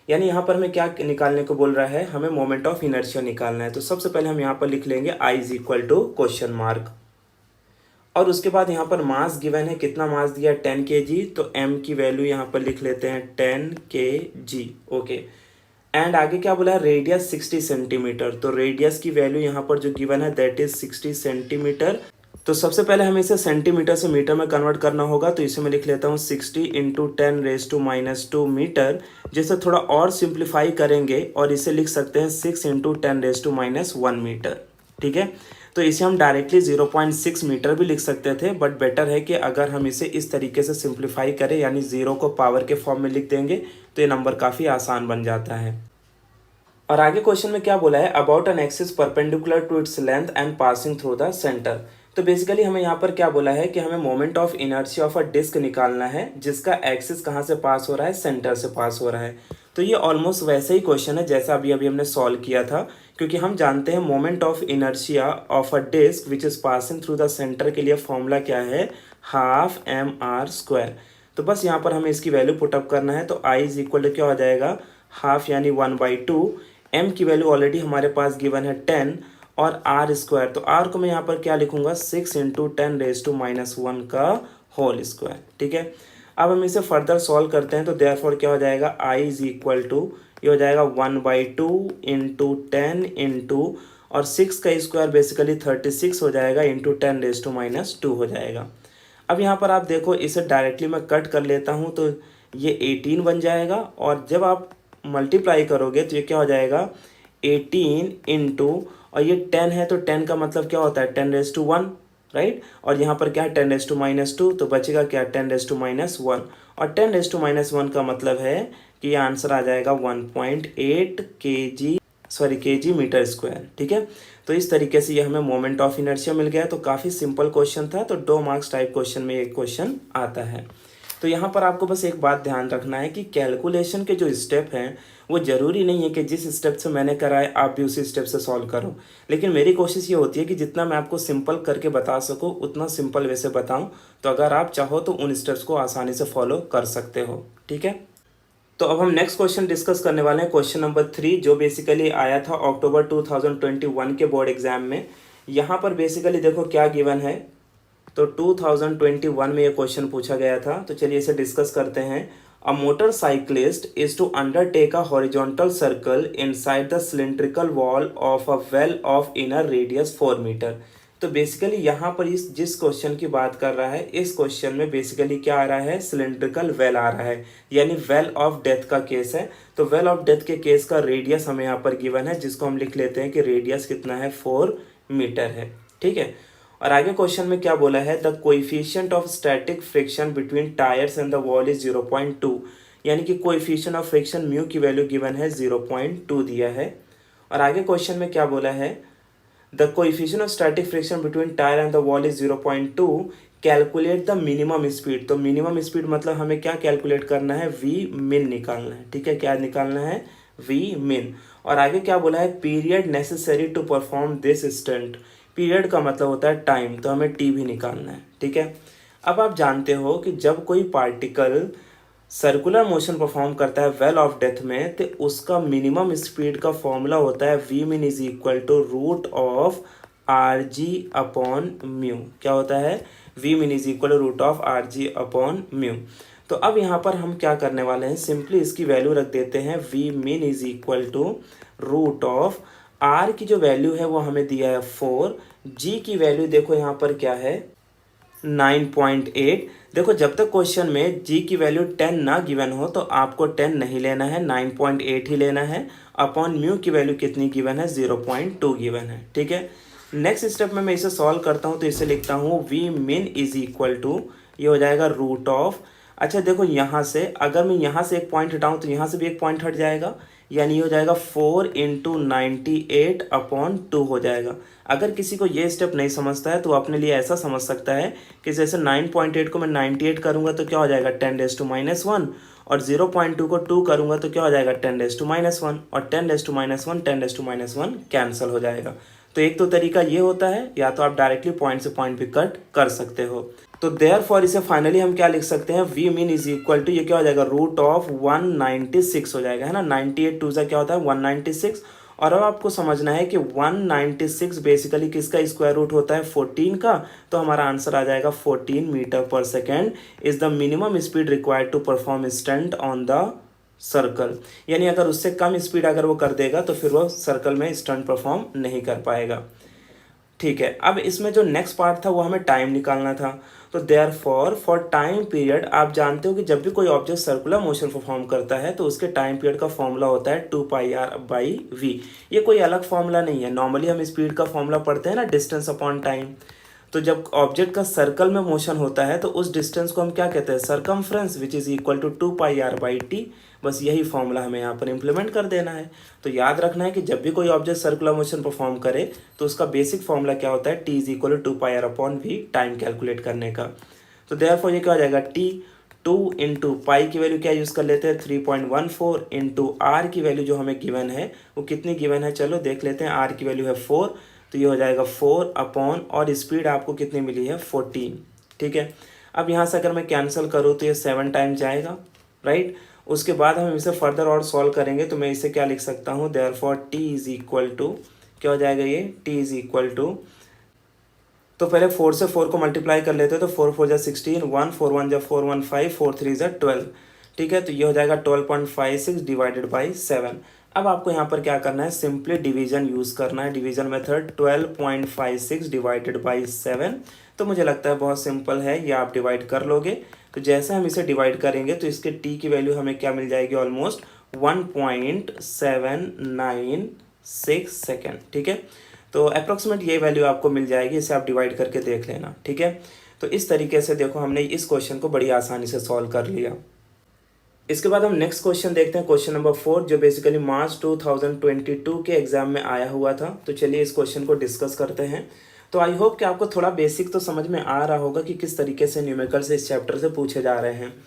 यानी यहाँ पर हमें क्या निकालने को बोल रहा है, हमें मोमेंट ऑफ इनर्शिया निकालना है। तो सबसे पहले हम यहाँ पर लिख लेंगे I is equal to question mark, और उसके बाद यहाँ पर मास गिवन है, कितना मास दिया 10 kg, तो m की वैल्यू यहाँ पर लिख लेते हैं 10 kg ओके। एंड आगे क्या बोला है, रेडियस 60 सेंटीमीटर, तो रेडियस की वैल्यू यहाँ पर जो गिवन है दैट इज 60 सेंटीमीटर। तो सबसे पहले हमें इसे सेंटीमीटर से मीटर में कन्वर्ट करना होगा, तो इसे मैं लिख लेता हूँ 60 इंटू 10⁻² मीटर, जिसे थोड़ा और सिंप्लीफाई करेंगे और इसे लिख सकते हैं 6 इंटू 10⁻⁻1 मीटर, ठीक है। तो इसे हम डायरेक्टली 0.6 मीटर भी लिख सकते थे, बट बेटर है कि अगर हम इसे इस तरीके से सिंप्लीफाई करें, यानी 0 को पावर के फॉर्म में लिख देंगे तो ये नंबर काफ़ी आसान बन जाता है। और आगे क्वेश्चन में क्या बोला है, about an axis perpendicular to its length and passing through the centre. तो बेसिकली हमें यहाँ पर क्या बोला है कि हमें moment of inertia of a disc निकालना है जिसका एक्सिस कहाँ से पास हो रहा है, सेंटर से पास हो रहा है। तो ये ऑलमोस्ट वैसे ही क्वेश्चन है जैसा अभी हमने सॉल्व किया था, क्योंकि हम जानते हैं moment of inertia of a disc which is passing through the centre के लिए फॉर्मूला क्या है, हाफ mr स्क्वायर। तो बस यहाँ पर हमें इसकी वैल्यू पुटअप करना है, तो I इज़ इक्वल टू क्या हो जाएगा, हाफ यानी 1/2, m की वैल्यू ऑलरेडी हमारे पास गिवन है 10 और r स्क्वायर, तो r को मैं यहाँ पर क्या लिखूंगा 6 इंटू 10⁻⁻1 का होल स्क्वायर, ठीक है। अब हम इसे फर्दर सॉल्व करते हैं, तो देयरफॉर क्या हो जाएगा, I इज़ इक्वल टू, ये हो जाएगा 1/2 इंटू 10 इंटू और 6 का स्क्वायर बेसिकली 36 हो जाएगा इंटू 10⁻² हो जाएगा। अब यहाँ पर आप देखो इसे डायरेक्टली मैं कट कर लेता हूँ, तो ये 18 बन जाएगा और जब आप मल्टीप्लाई करोगे तो ये क्या हो जाएगा 18 इंटू, और ये 10 है तो 10 का मतलब क्या होता है 10⁻1 राइट, और यहाँ पर क्या है 10⁻², तो बचेगा क्या 10⁻1, और 10⁻1 का मतलब है कि ये आंसर आ जाएगा 1.8 kg sorry KG metre square. ठीक है, तो इस तरीके से ये हमें मोमेंट ऑफ इनर्शिया मिल गया। तो काफ़ी सिंपल क्वेश्चन था, तो 2 मार्क्स टाइप क्वेश्चन में एक क्वेश्चन आता है। तो यहाँ पर आपको बस एक बात ध्यान रखना है कि कैलकुलेशन के जो स्टेप हैं वो ज़रूरी नहीं है कि जिस स्टेप से मैंने कराए आप भी उसी स्टेप से सॉल्व करो, लेकिन मेरी कोशिश ये होती है कि जितना मैं आपको सिंपल करके बता सकूँ उतना सिंपल वे से बताऊँ। तो अगर आप चाहो तो उन स्टेप्स को आसानी से फॉलो कर सकते हो। ठीक है, तो अब हम नेक्स्ट क्वेश्चन डिस्कस करने वाले हैं, क्वेश्चन नंबर 3, जो बेसिकली आया था अक्टूबर 2021 के बोर्ड एग्जाम में। यहाँ पर बेसिकली देखो क्या गिवन है, तो 2021 में ये क्वेश्चन पूछा गया था। तो चलिए इसे डिस्कस करते हैं। A motorcyclist is to undertake a horizontal circle inside the cylindrical wall of a well of inner radius 4 metre. तो बेसिकली यहाँ पर इस जिस क्वेश्चन की बात कर रहा है, इस क्वेश्चन में बेसिकली क्या आ रहा है, सिलेंड्रिकल वेल आ रहा है, यानी वेल ऑफ डेथ का केस है। तो वेल ऑफ डेथ के केस का रेडियस हमें यहाँ पर गिवन है, जिसको हम लिख लेते हैं कि रेडियस कितना है, 4 मीटर है। ठीक है, और आगे क्वेश्चन में क्या बोला है, the coefficient of static friction between tyres and the wall is 0.2, यानी कि कोएफिशिएंट ऑफ फ्रिक्शन म्यू की वैल्यू गिवन है 0.2 दिया है। और आगे क्वेश्चन में क्या बोला है, the coefficient of static friction between tyre and the wall is 0.2, calculate the minimum speed. तो मिनिमम स्पीड मतलब हमें क्या कैलकुलेट करना है, वी मिन निकालना है। ठीक है, क्या निकालना है, वी मिन। और आगे क्या बोला है, period necessary to perform this stunt. Period का मतलब होता है टाइम, तो हमें टी भी निकालना है। ठीक है, अब आप जानते हो कि जब कोई पार्टिकल सर्कुलर मोशन परफॉर्म करता है वेल ऑफ डेथ में, तो उसका मिनिमम स्पीड का फॉर्मूला होता है v min is equal to root of are g upon mu. क्या होता है, v min is equal to root of are g upon mu. तो अब यहाँ पर हम क्या करने वाले हैं, सिंपली इसकी वैल्यू रख देते हैं, v min is equal to root of r की जो वैल्यू है वो हमें दिया है 4, जी की वैल्यू देखो यहाँ पर क्या है, 9.8। देखो जब तक क्वेश्चन में जी की वैल्यू 10 ना गिवन हो तो आपको 10 नहीं लेना है, 9.8 ही लेना है। अपॉन म्यू की वैल्यू कितनी गिवन है, 0.2 गिवन है। ठीक है, नेक्स्ट स्टेप में मैं इसे सॉल्व करता हूँ, तो इसे लिखता हूँ we min is equal to, ये हो जाएगा रूट ऑफ, अच्छा देखो यहाँ से अगर मैं यहाँ से एक पॉइंट हटाऊँ तो यहाँ से भी एक पॉइंट हट जाएगा, यानी ये हो जाएगा 4 इंटू 98 अपॉन 2 हो जाएगा। अगर किसी को ये स्टेप नहीं समझता है तो अपने लिए ऐसा समझ सकता है कि जैसे 9.8 को मैं 98 करूँगा तो क्या हो जाएगा 10⁻⁻1, और 0.2 को 2 करूँगा तो क्या हो जाएगा 10⁻⁻1, और 10⁻⁻1 10⁻⁻1 कैंसिल हो जाएगा। तो एक तो तरीका ये होता है, या तो आप डायरेक्टली पॉइंट से पॉइंट भी कट कर सकते हो। तो देयरफॉर इसे फाइनली हम क्या लिख सकते हैं, v min is equal to, ये क्या हो जाएगा, रूट ऑफ 196 हो जाएगा, है ना। 98 टू सा क्या होता है 196, और अब आपको समझना है कि 196 बेसिकली किसका स्क्वायर रूट होता है, 14 का। तो हमारा आंसर आ जाएगा 14 metre per second is the minimum speed required to perform stunt on the circle. यानी अगर उससे कम स्पीड अगर वो कर देगा तो फिर वो सर्कल में स्टंट परफॉर्म नहीं कर पाएगा। ठीक है, अब इसमें जो नेक्स्ट पार्ट था वो हमें टाइम निकालना था। तो देयरफॉर फॉर टाइम पीरियड, आप जानते हो कि जब भी कोई ऑब्जेक्ट सर्कुलर मोशन परफॉर्म करता है तो उसके टाइम पीरियड का फॉर्मूला होता है 2πr/v। ये कोई अलग फॉर्मूला नहीं है, नॉर्मली हम स्पीड का फॉर्मूला पढ़ते हैं ना, डिस्टेंस अपॉन टाइम। तो जब ऑब्जेक्ट का सर्कल में मोशन होता है तो उस डिस्टेंस को हम क्या कहते हैं, circumference, which is equal to 2πr/t। बस यही फॉर्मूला हमें यहाँ पर इंप्लीमेंट कर देना है। तो याद रखना है कि जब भी कोई ऑब्जेक्ट सर्कुलर मोशन परफॉर्म करे तो उसका बेसिक फॉर्मूला क्या होता है, t is equal to 2πr/v, time calculate करने का। तो देयरफॉर ये क्या हो जाएगा, t 2 इंटू पाई की वैल्यू क्या यूज़ कर लेते हैं 3.14 इंटू आर की वैल्यू जो हमें गिवन है वो कितनी गिवन है, चलो देख लेते हैं। आर की वैल्यू है 4, तो ये हो जाएगा 4 अपॉन, और स्पीड आपको कितनी मिली है 14। ठीक है, अब यहाँ से अगर मैं कैंसिल करूँ तो ये 7 टाइम जाएगा, राइट। उसके बाद हम इसे फर्दर और सॉल्व करेंगे, तो मैं इसे क्या लिख सकता हूँ, therefore t is equal to, क्या हो जाएगा ये, t इज इक्वल टू, तो पहले 4 से 4 को मल्टीप्लाई कर लेते हैं, तो 4 4 जा 16, 1 4 1 जा 4 1 5, 4 3 जा 12। ठीक है, तो ये हो जाएगा 12.56 डिवाइडेड बाई 7। अब आपको यहाँ पर क्या करना है, सिंपली डिवीजन यूज़ करना है, डिवीजन मेथड। 12.56 डिवाइडेड बाई 7, तो मुझे लगता है बहुत सिंपल है, ये आप डिवाइड कर लोगे। तो जैसे हम इसे डिवाइड करेंगे तो इसके t की वैल्यू हमें क्या मिल जाएगी, ऑलमोस्ट 1.796 सेकेंड। ठीक है, तो अप्रॉक्सीमेट ये वैल्यू आपको मिल जाएगी, इसे आप डिवाइड करके देख लेना। ठीक है, तो इस तरीके से देखो हमने इस क्वेश्चन को बड़ी आसानी से सॉल्व कर लिया। इसके बाद हम नेक्स्ट क्वेश्चन देखते हैं, क्वेश्चन नंबर 4, जो बेसिकली मार्च 2022 के एग्जाम में आया हुआ था। तो चलिए इस क्वेश्चन को डिस्कस करते हैं। तो आई होप कि आपको थोड़ा बेसिक तो समझ में आ रहा होगा कि किस तरीके से न्यूमेरिकल से इस चैप्टर से पूछे जा रहे हैं।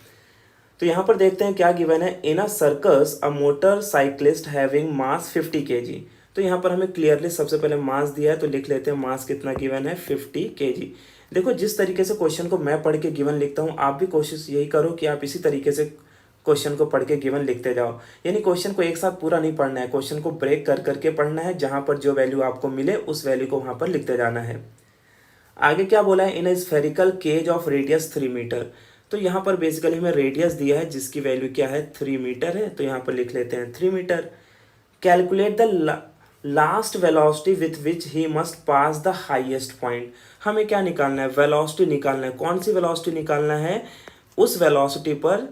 तो यहाँ पर देखते हैं क्या गिवन है। In a circus a motorcyclist having mass 50 kg। तो यहाँ पर हमें क्लियरली सबसे पहले मास दिया है, तो लिख लेते हैं मास कितना गिवन है, 50 kg। देखो जिस तरीके से क्वेश्चन को मैं पढ़ के गिवन लिखता हूँ, आप भी कोशिश यही करो कि आप इसी तरीके से क्वेश्चन को पढ़ के गिवन लिखते जाओ। यानी क्वेश्चन को एक साथ पूरा नहीं पढ़ना है, क्वेश्चन को ब्रेक कर करके पढ़ना है, जहाँ पर जो वैल्यू आपको मिले उस वैल्यू को वहाँ पर लिखते जाना है। आगे क्या बोला है, in a spherical cage of radius 3 metre. तो यहाँ पर बेसिकली हमें रेडियस दिया है जिसकी वैल्यू क्या है, 3 मीटर है। तो यहाँ पर लिख लेते हैं 3 metre. Calculate the last velocity with which he must pass the highest point. हमें क्या निकालना है, वेलोसिटी निकालना है। कौन सी वेलोसिटी निकालना है, उस वेलोसिटी पर,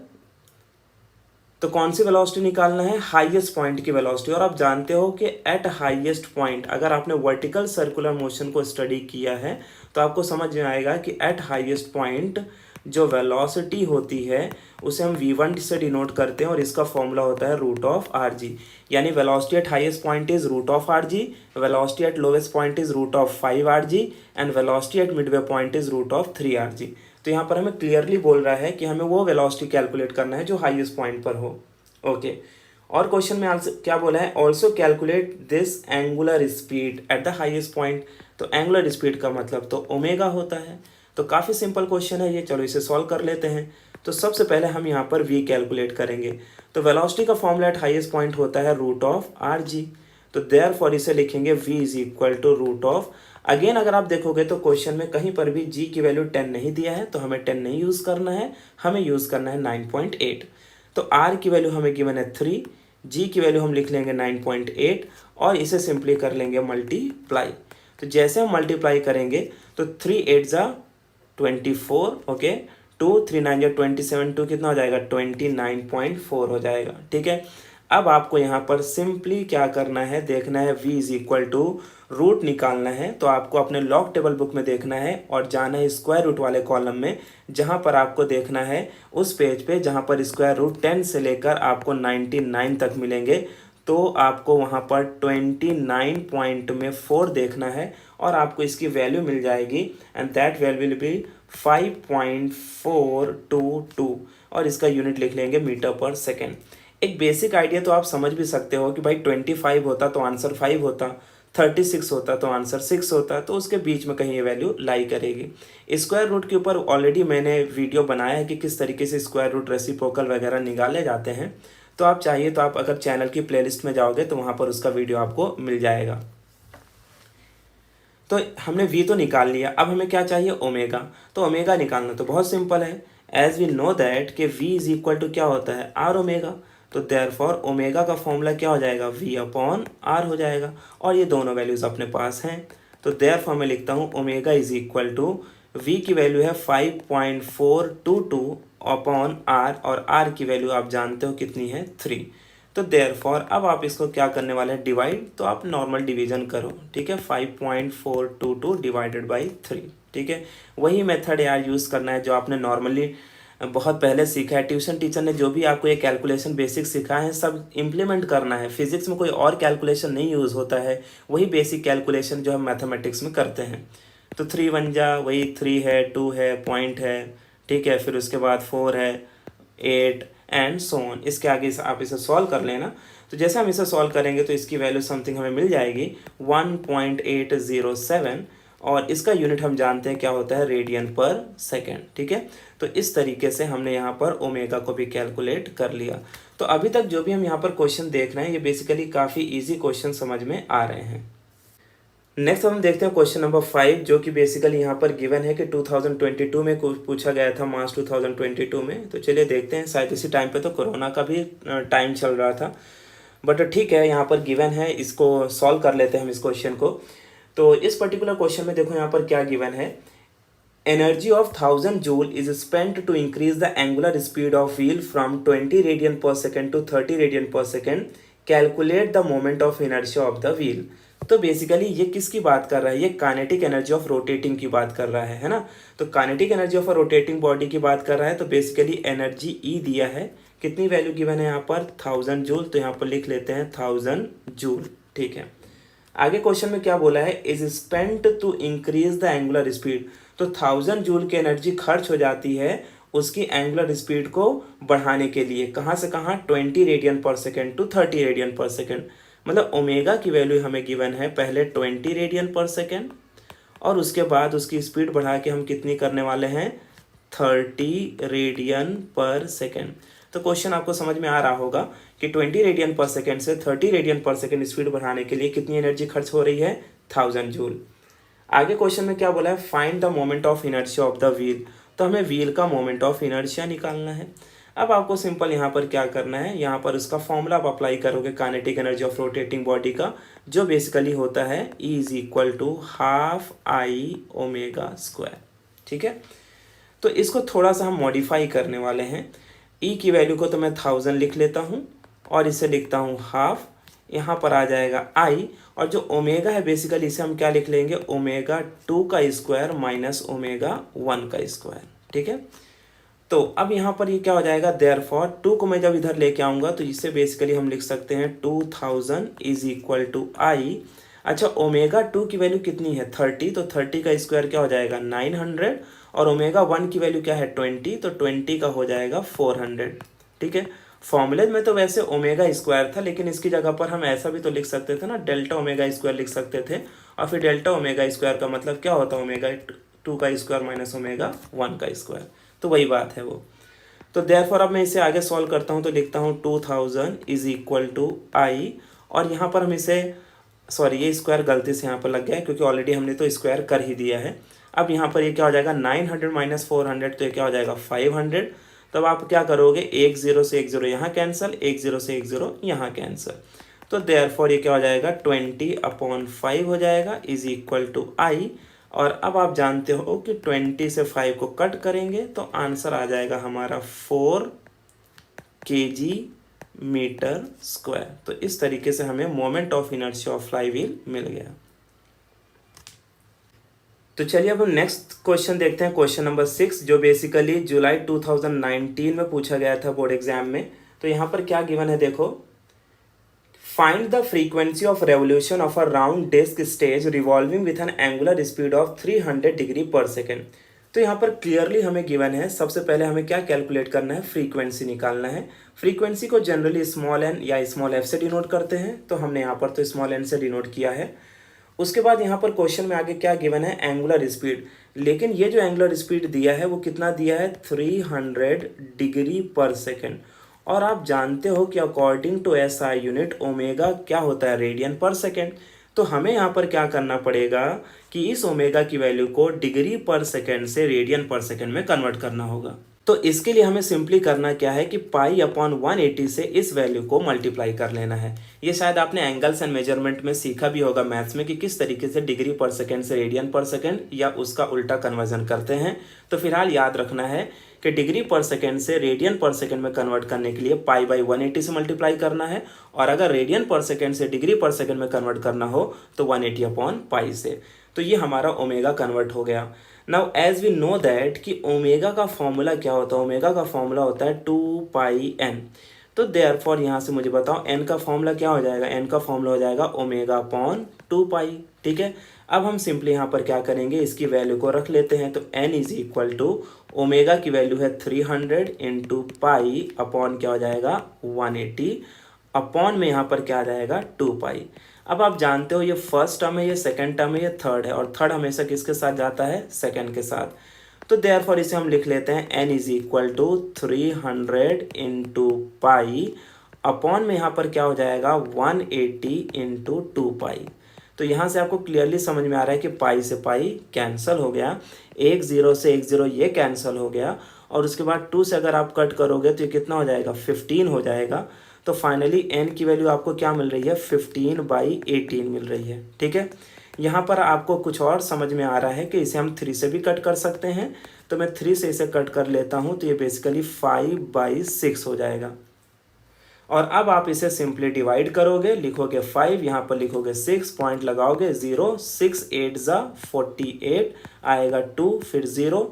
तो कौन सी वेलोसिटी निकालना है, हाईएस्ट पॉइंट की वेलोसिटी। और आप जानते हो कि एट हाईएस्ट पॉइंट, अगर आपने वर्टिकल सर्कुलर मोशन को स्टडी किया है तो आपको समझ में आएगा कि एट हाईएस्ट पॉइंट जो वेलोसिटी होती है उसे हम v1 से डिनोट करते हैं, और इसका फॉर्मूला होता है रूट ऑफ आर जी। यानी velocity at highest point is root of are G, velocity at lowest point is root of 5 R G, and velocity at midway point is root of 3 R जी। तो यहाँ पर हमें clearly बोल रहा है कि हमें वो वेलोसिटी कैलकुलेट करना है जो हाईएस्ट पॉइंट पर हो। ओके, और क्वेश्चन में क्या बोला है, also calculate this angular speed at the highest point. तो एंगुलर स्पीड का मतलब तो ओमेगा होता है। तो काफ़ी सिंपल क्वेश्चन है ये, चलो इसे सॉल्व कर लेते हैं। तो सबसे पहले हम यहाँ पर v कैलकुलेट करेंगे। तो वेलोसिटी का फॉर्मूला एट हाईएस्ट पॉइंट होता है रूट ऑफ आर जी। तो देयरफॉर इसे लिखेंगे v is equal to root of, again अगर आप देखोगे तो क्वेश्चन में कहीं पर भी g की वैल्यू 10 नहीं दिया है, तो हमें 10 नहीं यूज़ करना है, हमें यूज़ करना है 9.8। तो r की वैल्यू हमें गिवन है 3, g की वैल्यू हम लिख लेंगे 9.8, और इसे सिंपली कर लेंगे मल्टीप्लाई। तो जैसे हम मल्टीप्लाई करेंगे तो 3 8 जा 24, ओके, 2 3 9 जा 27, 2 कितना हो जाएगा, 29.4 हो जाएगा। ठीक है, अब आपको यहाँ पर सिंपली क्या करना है, देखना है v is equal to root निकालना है। तो आपको अपने लॉग टेबल बुक में देखना है और जाना है स्क्वायर रूट वाले कॉलम में, जहाँ पर आपको देखना है उस पेज पे जहाँ पर स्क्वायर रूट 10 से लेकर आपको 99 तक मिलेंगे। तो आपको वहाँ पर 29 पॉइंट में 4 देखना है, और आपको इसकी वैल्यू मिल जाएगी, and that value will be 5.422, और इसका यूनिट लिख लेंगे मीटर पर सेकेंड। एक बेसिक आइडिया तो आप समझ भी सकते हो कि भाई 25 होता तो आंसर 5 होता, 36 होता तो आंसर 6 होता, तो उसके बीच में कहीं ये वैल्यू लाई करेगी। स्क्वायर रूट के ऊपर ऑलरेडी मैंने वीडियो बनाया है कि किस तरीके से स्क्वायर रूट रेसिप्रोकल वगैरह निकाले जाते हैं। तो आप चाहिए तो आप अगर चैनल की प्लेलिस्ट में जाओगे तो वहाँ पर उसका वीडियो आपको मिल जाएगा। तो हमने v तो निकाल लिया, अब हमें क्या चाहिए, ओमेगा। तो ओमेगा निकालना तो बहुत सिंपल है, एज वी नो दैट कि v इज इक्वल टू क्या होता है, आर ओमेगा। तो देयरफॉर ओमेगा का फॉर्मूला क्या हो जाएगा, v अपॉन आर हो जाएगा, और ये दोनों वैल्यूज़ अपने पास हैं। तो देयरफॉर मैं लिखता हूँ omega is equal to v की वैल्यू है 5.422 अपॉन आर, और r की वैल्यू आप जानते हो कितनी है, 3। तो देयरफॉर अब आप इसको क्या करने वाले हैं, डिवाइड। तो आप नॉर्मल डिवीजन करो, ठीक है, 5.422 डिवाइडेड बाई 3। ठीक है, वही मेथड यार यूज़ करना है जो आपने नॉर्मली बहुत पहले सीखा है। ट्यूशन टीचर ने जो भी आपको ये कैलकुलेशन बेसिक सिखाए हैं सब इम्प्लीमेंट करना है। फिजिक्स में कोई और कैलकुलेशन नहीं यूज़ होता है, वही बेसिक कैलकुलेशन जो हम मैथमेटिक्स में करते हैं। तो 3 1 जा वही 3 है, 2 है, पॉइंट है, ठीक है, फिर उसके बाद 4 है, 8 एंड सो ऑन। इसके आगे आप इसे सॉल्व कर लेना। तो जैसे हम इसे सॉल्व करेंगे तो इसकी वैल्यू समथिंग हमें मिल जाएगी 1.807, और इसका यूनिट हम जानते हैं क्या होता है, रेडियन पर सेकेंड। ठीक है, तो इस तरीके से हमने यहाँ पर ओमेगा को भी कैलकुलेट कर लिया। तो अभी तक जो भी हम यहाँ पर क्वेश्चन देख रहे हैं ये बेसिकली काफ़ी ईजी क्वेश्चन समझ में आ रहे हैं। नेक्स्ट हम देखते हैं क्वेश्चन नंबर 5, जो कि बेसिकली यहाँ पर गिवन है कि 2022 में पूछा गया था, मार्च 2022 में। तो चलिए देखते हैं, शायद इसी टाइम पे तो कोरोना का भी टाइम चल रहा था, बट ठीक है यहाँ पर गिवन है, इसको सॉल्व कर लेते हैं हम इस क्वेश्चन को। तो इस पर्टिकुलर क्वेश्चन में देखो यहाँ पर क्या गिवन है, energy of 1000 joule is spent to increase the angular speed of wheel from 20 radian per second to 30 radian per second, calculate the moment of inertia of the wheel. तो basically ये किसकी बात कर रहा है, ये काइनेटिक एनर्जी ऑफ रोटेटिंग की बात कर रहा है ना। तो kinetic energy of a rotating body की बात कर रहा है। तो बेसिकली एनर्जी ई दिया है कितनी वैल्यू गिवन है यहाँ पर 1000 जूल, तो यहाँ पर लिख लेते हैं 1000 जूल। ठीक है, आगे क्वेश्चन में क्या बोला है, is spent to increase the angular speed. तो 1000 जूल की एनर्जी खर्च हो जाती है उसकी एंगुलर स्पीड को बढ़ाने के लिए, कहाँ से कहाँ, 20 radian per second to 30 radian per second. मतलब ओमेगा की वैल्यू हमें गिवन है पहले 20 रेडियन पर सेकेंड और उसके बाद उसकी स्पीड बढ़ा के हम कितनी करने वाले हैं, 30 रेडियन पर सेकेंड। तो क्वेश्चन आपको समझ में आ रहा होगा कि 20 रेडियन पर सेकेंड से 30 रेडियन पर सेकेंड स्पीड बढ़ाने के लिए कितनी एनर्जी खर्च हो रही है, 1000 जूल। आगे क्वेश्चन में क्या बोला है, find the moment of inertia of the wheel. तो हमें व्हील का मोमेंट ऑफ इनर्शिया निकालना है। अब आपको सिंपल यहाँ पर क्या करना है, यहाँ पर उसका फॉर्मूला आप अप्लाई करोगे kinetic energy of rotating body का, जो बेसिकली होता है E is equal to half I omega square. ठीक है, तो इसको थोड़ा सा हम मॉडिफाई करने वाले हैं। E की वैल्यू को तो मैं 1000 लिख लेता हूँ और इसे लिखता हूँ हाफ, यहाँ पर आ जाएगा I, और जो ओमेगा है बेसिकली इसे हम क्या लिख लेंगे, ओमेगा 2 का स्क्वायर माइनस ओमेगा 1 का स्क्वायर। ठीक है, तो अब यहाँ पर ये क्या हो जाएगा, देयरफॉर 2 को मैं जब इधर लेके आऊँगा तो इसे बेसिकली हम लिख सकते हैं 2000 इज इक्वल टू I। अच्छा, ओमेगा 2 की वैल्यू कितनी है, 30, तो 30 का स्क्वायर क्या हो जाएगा, 900, और ओमेगा 1 की वैल्यू क्या है, 20, तो 20 का हो जाएगा 400। ठीक है, फॉर्मूले में तो वैसे ओमेगा स्क्वायर था, लेकिन इसकी जगह पर हम ऐसा भी तो लिख सकते थे ना, डेल्टा ओमेगा स्क्वायर लिख सकते थे, और फिर डेल्टा ओमेगा स्क्वायर का मतलब क्या होता है, ओमेगा 2 का स्क्वायर माइनस ओमेगा 1 का स्क्वायर, तो वही बात है वो। तो देयरफॉर अब मैं इसे आगे सॉल्व करता हूँ, तो लिखता हूँ 2000 इज इक्वल टू I, और यहाँ पर हम इसे, सॉरी ये स्क्वायर गलती से यहाँ पर लग गया है क्योंकि ऑलरेडी हमने तो स्क्वायर कर ही दिया है। अब यहाँ पर ये क्या हो जाएगा, 900 माइनस 400, तो ये क्या हो जाएगा 500। तब आप क्या करोगे, 1 0 से 1 0 यहाँ कैंसिल, 1 0 से 1 0 यहाँ कैंसिल, तो देयरफॉर ये क्या हो जाएगा, 20/5 हो जाएगा इज इक्वल टू I। और अब आप जानते हो कि 20 से 5 को कट करेंगे तो आंसर आ जाएगा हमारा 4 kg मीटर स्क्वायर। तो इस तरीके से हमें moment of inertia of flywheel मिल गया। तो चलिए अब हम नेक्स्ट क्वेश्चन देखते हैं, क्वेश्चन नंबर 6, जो बेसिकली जुलाई 2019 में पूछा गया था बोर्ड एग्जाम में। तो यहाँ पर क्या गिवन है देखो, find the frequency of revolution of a round disc stage revolving with an angular speed of 300 degree per second. तो यहाँ पर क्लियरली हमें गिवन है, सबसे पहले हमें क्या कैलकुलेट करना है, फ्रीक्वेंसी निकालना है। फ्रीक्वेंसी को जनरली स्मॉल n या स्मॉल f से डिनोट करते हैं, तो हमने यहाँ पर तो स्मॉल n से डिनोट किया है। उसके बाद यहाँ पर क्वेश्चन में आगे क्या गिवन है, एंगुलर स्पीड, लेकिन ये जो एंगुलर स्पीड दिया है वो कितना दिया है, 300 डिग्री पर सेकेंड। और आप जानते हो कि according to SI unit omega क्या होता है, रेडियन पर सेकेंड। तो हमें यहाँ पर क्या करना पड़ेगा कि इस ओमेगा की वैल्यू को डिग्री पर सेकेंड से रेडियन पर सेकेंड में कन्वर्ट करना होगा। तो इसके लिए हमें सिंपली करना क्या है कि π/180 से इस वैल्यू को मल्टीप्लाई कर लेना है। ये शायद आपने एंगल्स एंड मेजरमेंट में सीखा भी होगा मैथ्स में कि किस तरीके से डिग्री पर सेकेंड से रेडियन पर सेकेंड या उसका उल्टा कन्वर्जन करते हैं। तो फिलहाल याद रखना है कि डिग्री पर सेकेंड से रेडियन पर सेकेंड में कन्वर्ट करने के लिए π/180 से मल्टीप्लाई करना है, और अगर रेडियन पर सेकेंड से डिग्री पर सेकेंड में कन्वर्ट करना हो तो 180/π से। तो ये हमारा ओमेगा कन्वर्ट हो गया। Now as we know that कि ओमेगा का फॉर्मूला क्या होता है, ओमेगा का फॉर्मूला होता है 2πn। तो देयरफॉर यहाँ से मुझे बताओ n का फॉर्मूला क्या हो जाएगा, n का फॉर्मूला हो जाएगा ω/2π। ठीक है, अब हम सिंपली यहाँ पर क्या करेंगे, इसकी वैल्यू को रख लेते हैं। तो n is equal to omega की वैल्यू है 300 इंटू पाई अपॉन क्या हो जाएगा 180 अपॉन में यहाँ पर क्या आ जाएगा 2π। अब आप जानते हो ये फर्स्ट टर्म है, ये सेकंड टर्म है, ये थर्ड है, और थर्ड हमेशा किसके साथ जाता है, सेकंड के साथ। तो देयरफॉर इसे हम लिख लेते हैं n is equal to 300 into pi upon में यहाँ पर क्या हो जाएगा 180 इंटू 2π। तो यहाँ से आपको क्लियरली समझ में आ रहा है कि पाई से पाई कैंसिल हो गया, 1 0 से 1 0 ये कैंसिल हो गया, और उसके बाद 2 से अगर आप कट करोगे तो ये कितना हो जाएगा 15 हो जाएगा। तो फाइनली n की वैल्यू आपको क्या मिल रही है 15/18 मिल रही है। ठीक है, यहाँ पर आपको कुछ और समझ में आ रहा है कि इसे हम 3 से भी कट कर सकते हैं। तो मैं 3 से इसे कट कर लेता हूँ, तो ये बेसिकली 5/6 हो जाएगा। और अब आप इसे सिंपली डिवाइड करोगे, लिखोगे 5, यहाँ पर लिखोगे 6, पॉइंट लगाओगे 0, 6 8 ज़ा 48 आएगा 2, फिर 0,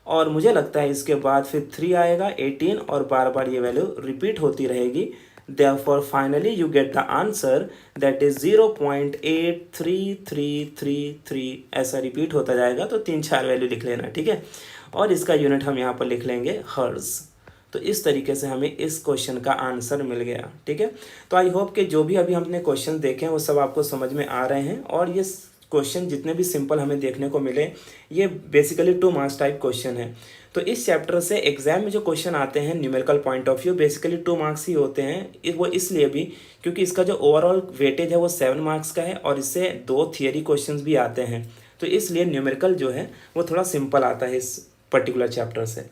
और मुझे लगता है इसके बाद फिर 3 आएगा 18 और बार बार ये वैल्यू रिपीट होती रहेगी। Therefore finally you get the answer that is 0.83333 ऐसा रिपीट होता जाएगा। तो 3-4 वैल्यू लिख लेना, ठीक है। और इसका यूनिट हम यहाँ पर लिख लेंगे हर्ट्ज। तो इस तरीके से हमें इस क्वेश्चन का आंसर मिल गया, ठीक है। तो आई होप कि जो भी अभी हमने क्वेश्चन देखे हैं वो सब आपको समझ में आ रहे हैं। और ये क्वेश्चन जितने भी सिंपल हमें देखने को मिले ये बेसिकली 2 मार्क्स टाइप क्वेश्चन है। तो इस चैप्टर से एग्जाम में जो क्वेश्चन आते हैं numerical point of view basically 2 marks ही होते हैं। वो इसलिए भी क्योंकि इसका जो ओवरऑल वेटेज है वो 7 मार्क्स का है और इससे 2 थियरी क्वेश्चंस भी आते हैं। तो इसलिए न्यूमेरिकल जो है वो थोड़ा सिंपल आता है इस पर्टिकुलर चैप्टर से।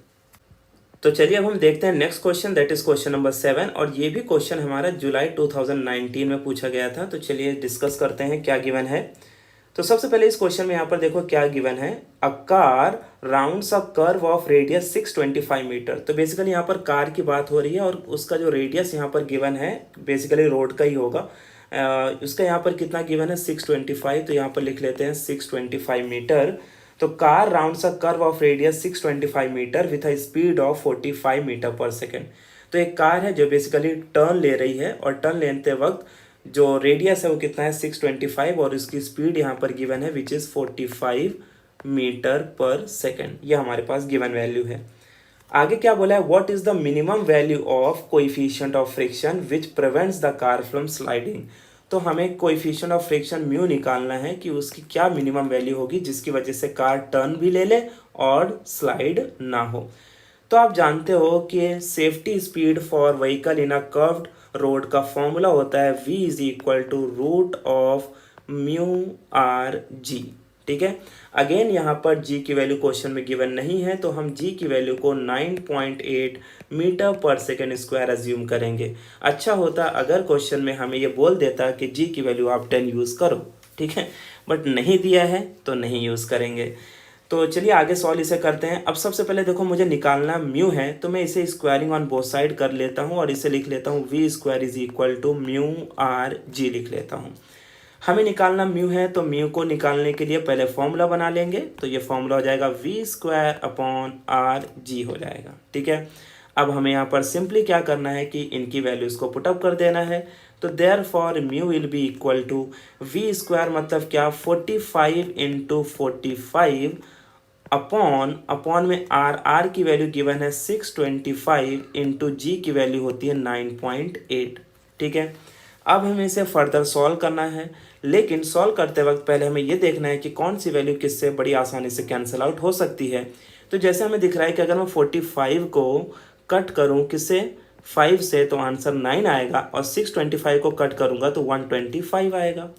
तो चलिए अब हम देखते हैं next question, that is question number 7। और ये भी क्वेश्चन हमारा जुलाई 2019 में पूछा गया था। तो चलिए डिस्कस करते हैं क्या गिवन है। तो सबसे पहले इस क्वेश्चन में यहाँ पर देखो क्या गिवन है। A car rounds a curve of radius 625 metre. तो बेसिकली यहाँ पर कार की बात हो रही है और उसका जो रेडियस यहाँ पर गिवन है बेसिकली रोड का ही होगा। उसका यहाँ पर कितना गिवन है 625। तो यहाँ पर लिख लेते हैं 625 मीटर। तो car rounds a curve of radius 625 metre with a speed of 45 metre per second. तो एक कार है जो बेसिकली टर्न ले रही है और टर्न लेते वक्त जो रेडियस है वो कितना है 625 और उसकी स्पीड यहाँ पर गिवन है which is 45 metre per second. ये हमारे पास गिवन वैल्यू है। आगे क्या बोला है, what is the minimum value of coefficient of friction which prevents the car from sliding. तो हमें कोएफिशिएंट ऑफ फ्रिक्शन म्यू निकालना है कि उसकी क्या मिनिमम वैल्यू होगी जिसकी वजह से कार टर्न भी ले ले और स्लाइड ना हो। तो आप जानते हो कि safety speed for vehicle in a curved road का फॉर्मूला होता है v is equal to root of mu r g, ठीक है। अगेन यहाँ पर g की वैल्यू क्वेश्चन में गिवन नहीं है तो हम g की वैल्यू को 9.8 metre per second square assume करेंगे। अच्छा होता अगर क्वेश्चन में हमें ये बोल देता कि g की वैल्यू आप 10 यूज़ करो, ठीक है, बट नहीं दिया है तो नहीं यूज़ करेंगे। तो चलिए आगे सॉल्व इसे करते हैं। अब सबसे पहले देखो मुझे निकालना म्यू है तो मैं इसे स्क्वायरिंग ऑन बोथ साइड कर लेता हूँ और इसे लिख लेता हूँ v square is equal to mu r g लिख लेता हूँ। हमें निकालना म्यू है तो म्यू को निकालने के लिए पहले फॉर्मूला बना लेंगे। तो ये फॉर्मूला हो जाएगा v square upon r g हो जाएगा, ठीक है। अब हमें यहाँ पर सिंपली क्या करना है कि इनकी वैल्यूज़ को पुटअप कर देना है। तो therefore mu will be equal to v square मतलब क्या 45 इंटू 45 अपॉन में आर की वैल्यू गिवन है 625 इंटू जी की वैल्यू होती है 9.8, ठीक है। अब हमें इसे फर्दर सॉल्व करना है लेकिन सॉल्व करते वक्त पहले हमें ये देखना है कि कौन सी वैल्यू किससे बड़ी आसानी से कैंसिल आउट हो सकती है। तो जैसे हमें दिख रहा है कि अगर मैं 45 को कट करूँ किससे 5 से तो आंसर 9 आएगा और 625 को कट करूँगा तो 125 आएगा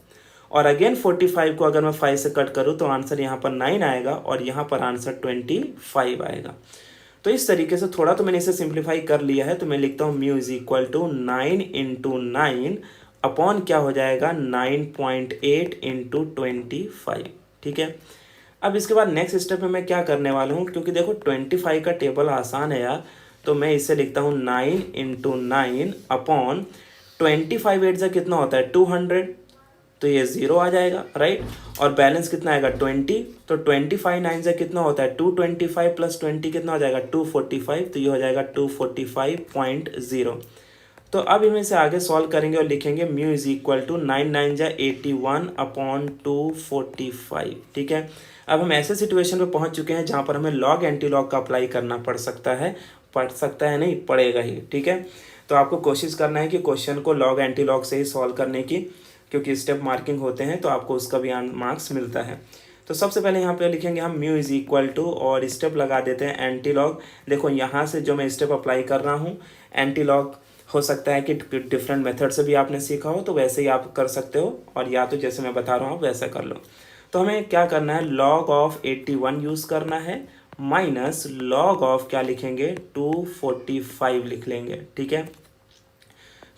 और अगेन 45 को अगर मैं 5 से कट करूँ तो आंसर यहाँ पर 9 आएगा और यहाँ पर आंसर 25 आएगा। तो इस तरीके से थोड़ा तो मैंने इसे सिंप्लीफाई कर लिया है। तो मैं लिखता हूँ mu is equal to 9 into 9 upon क्या हो जाएगा 9.8 इंटू 25, ठीक है। अब इसके बाद नेक्स्ट स्टेप में मैं क्या करने वाला हूँ, क्योंकि देखो 25 का टेबल आसान है यार, तो मैं इसे लिखता हूँ 9 इंटू 9 अपॉन 25 एट से कितना होता है 200, तो ये 0 आ जाएगा, राइट। और बैलेंस कितना आएगा 20, तो 25 9 से कितना होता है 225 प्लस 20 कितना हो जाएगा 245, तो ये हो जाएगा 245.0। तो अब हम इसे आगे सॉल्व करेंगे और लिखेंगे म्यू इज इक्वल टू 9 9 जा 81 अपॉन 245, ठीक है। अब हम ऐसे सिचुएशन पे पहुंच चुके हैं जहां पर हमें लॉग एंटी लॉग का अप्लाई करना पड़ सकता है नहीं पड़ेगा ही, ठीक है। तो आपको कोशिश करना है कि क्वेश्चन को लॉग एंटी लॉग से ही सॉल्व करने की, क्योंकि स्टेप मार्किंग होते हैं तो आपको उसका भी मार्क्स मिलता है। तो सबसे पहले यहाँ पे लिखेंगे हम म्यू इज इक्वल टू और स्टेप लगा देते हैं एंटी लॉग। देखो यहाँ से जो मैं स्टेप अप्लाई कर रहा हूँ एंटी लॉग हो सकता है कि डिफरेंट मेथड से भी आपने सीखा हो, तो वैसे ही आप कर सकते हो, और या तो जैसे मैं बता रहा हूँ वैसा कर लो। तो हमें क्या करना है लॉग ऑफ 81 यूज़ करना है माइनस लॉग ऑफ क्या लिखेंगे 245 लिख लेंगे, ठीक है।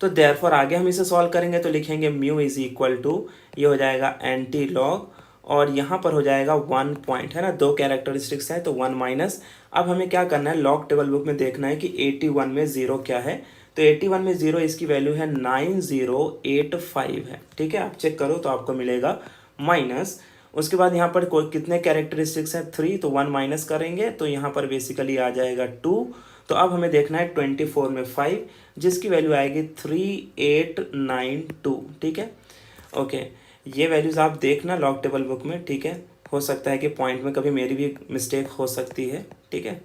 तो देयरफॉर आगे हम इसे सॉल्व करेंगे तो लिखेंगे म्यू इज इक्वल टू ये हो जाएगा एंटी लॉग और यहाँ पर हो जाएगा 1 पॉइंट, है ना, 2 कैरेक्टरिस्टिक्स है तो 1 माइनस। अब हमें क्या करना है लॉग टेबल बुक में देखना है कि 81 में 0 क्या है, तो 81 में 0 इसकी वैल्यू है 9085 है, ठीक है। आप चेक करो तो आपको मिलेगा माइनस उसके बाद यहाँ पर कोई कितने कैरेक्टरिस्टिक्स हैं 3, तो 1 माइनस करेंगे तो यहाँ पर बेसिकली आ जाएगा 2। तो अब हमें देखना है 24 में 5, जिसकी वैल्यू आएगी 3892। ठीक है, ओके। ये वैल्यूज़ आप देखना लॉग टेबल बुक में, ठीक है। हो सकता है कि पॉइंट में कभी मेरी भी मिस्टेक हो सकती है, ठीक है।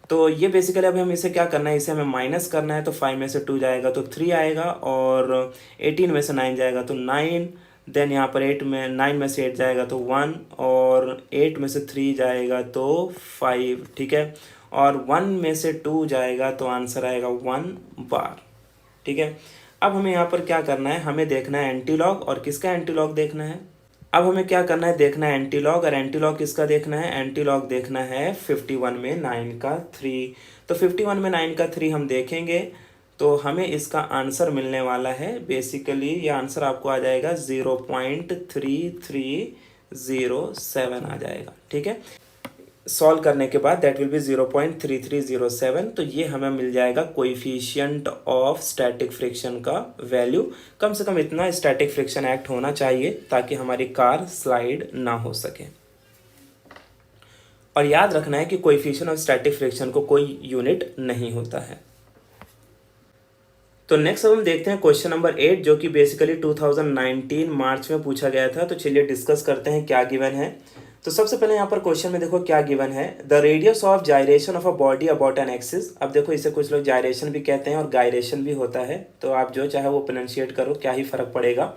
तो ये बेसिकली अभी हम इसे क्या करना है, इसे हमें माइनस करना है। तो 5 में से 2 जाएगा तो 3 आएगा, और 18 में से 9 जाएगा तो 9। देन यहाँ पर 9 में से 8 जाएगा तो 1, और 8 में से 3 जाएगा तो 5, ठीक है। और 1 में से 2 जाएगा तो आंसर आएगा 1 बार, ठीक है। अब हमें यहाँ पर क्या करना है, हमें देखना है एंटीलॉग, और किसका एंटीलॉग देखना है। अब हमें क्या करना है, देखना है एंटीलॉग, और एंटीलॉग किसका देखना है, एंटीलॉग देखना है 51 में 9 का 3। तो 51 में 9 का 3 हम देखेंगे तो हमें इसका आंसर मिलने वाला है, बेसिकली ये आंसर आपको आ जाएगा 0.3307 आ जाएगा, ठीक है। सॉल्व करने के बाद दैट विल बी 0.3307। तो ये हमें मिल जाएगा कोएफिशिएंट ऑफ स्टैटिक फ्रिक्शन का वैल्यू। कम से कम इतना स्टैटिक फ्रिक्शन एक्ट होना चाहिए ताकि हमारी कार स्लाइड ना हो सके। और याद रखना है कि कोएफिशिएंट ऑफ स्टैटिक फ्रिक्शन को कोई यूनिट नहीं होता है। तो नेक्स्ट अब हम देखते हैं क्वेश्चन नंबर 8, जो कि बेसिकली 2019 मार्च में पूछा गया था। तो चलिए डिस्कस करते हैं क्या गिवन है। तो सबसे पहले यहाँ पर क्वेश्चन में देखो क्या गिवन है, the radius of gyration of a body about an axis. अब देखो इसे कुछ लोग जायरेशन भी कहते हैं और गायरेशन भी होता है, तो आप जो चाहे वो प्रोनाउंशिएट करो, क्या ही फर्क पड़ेगा।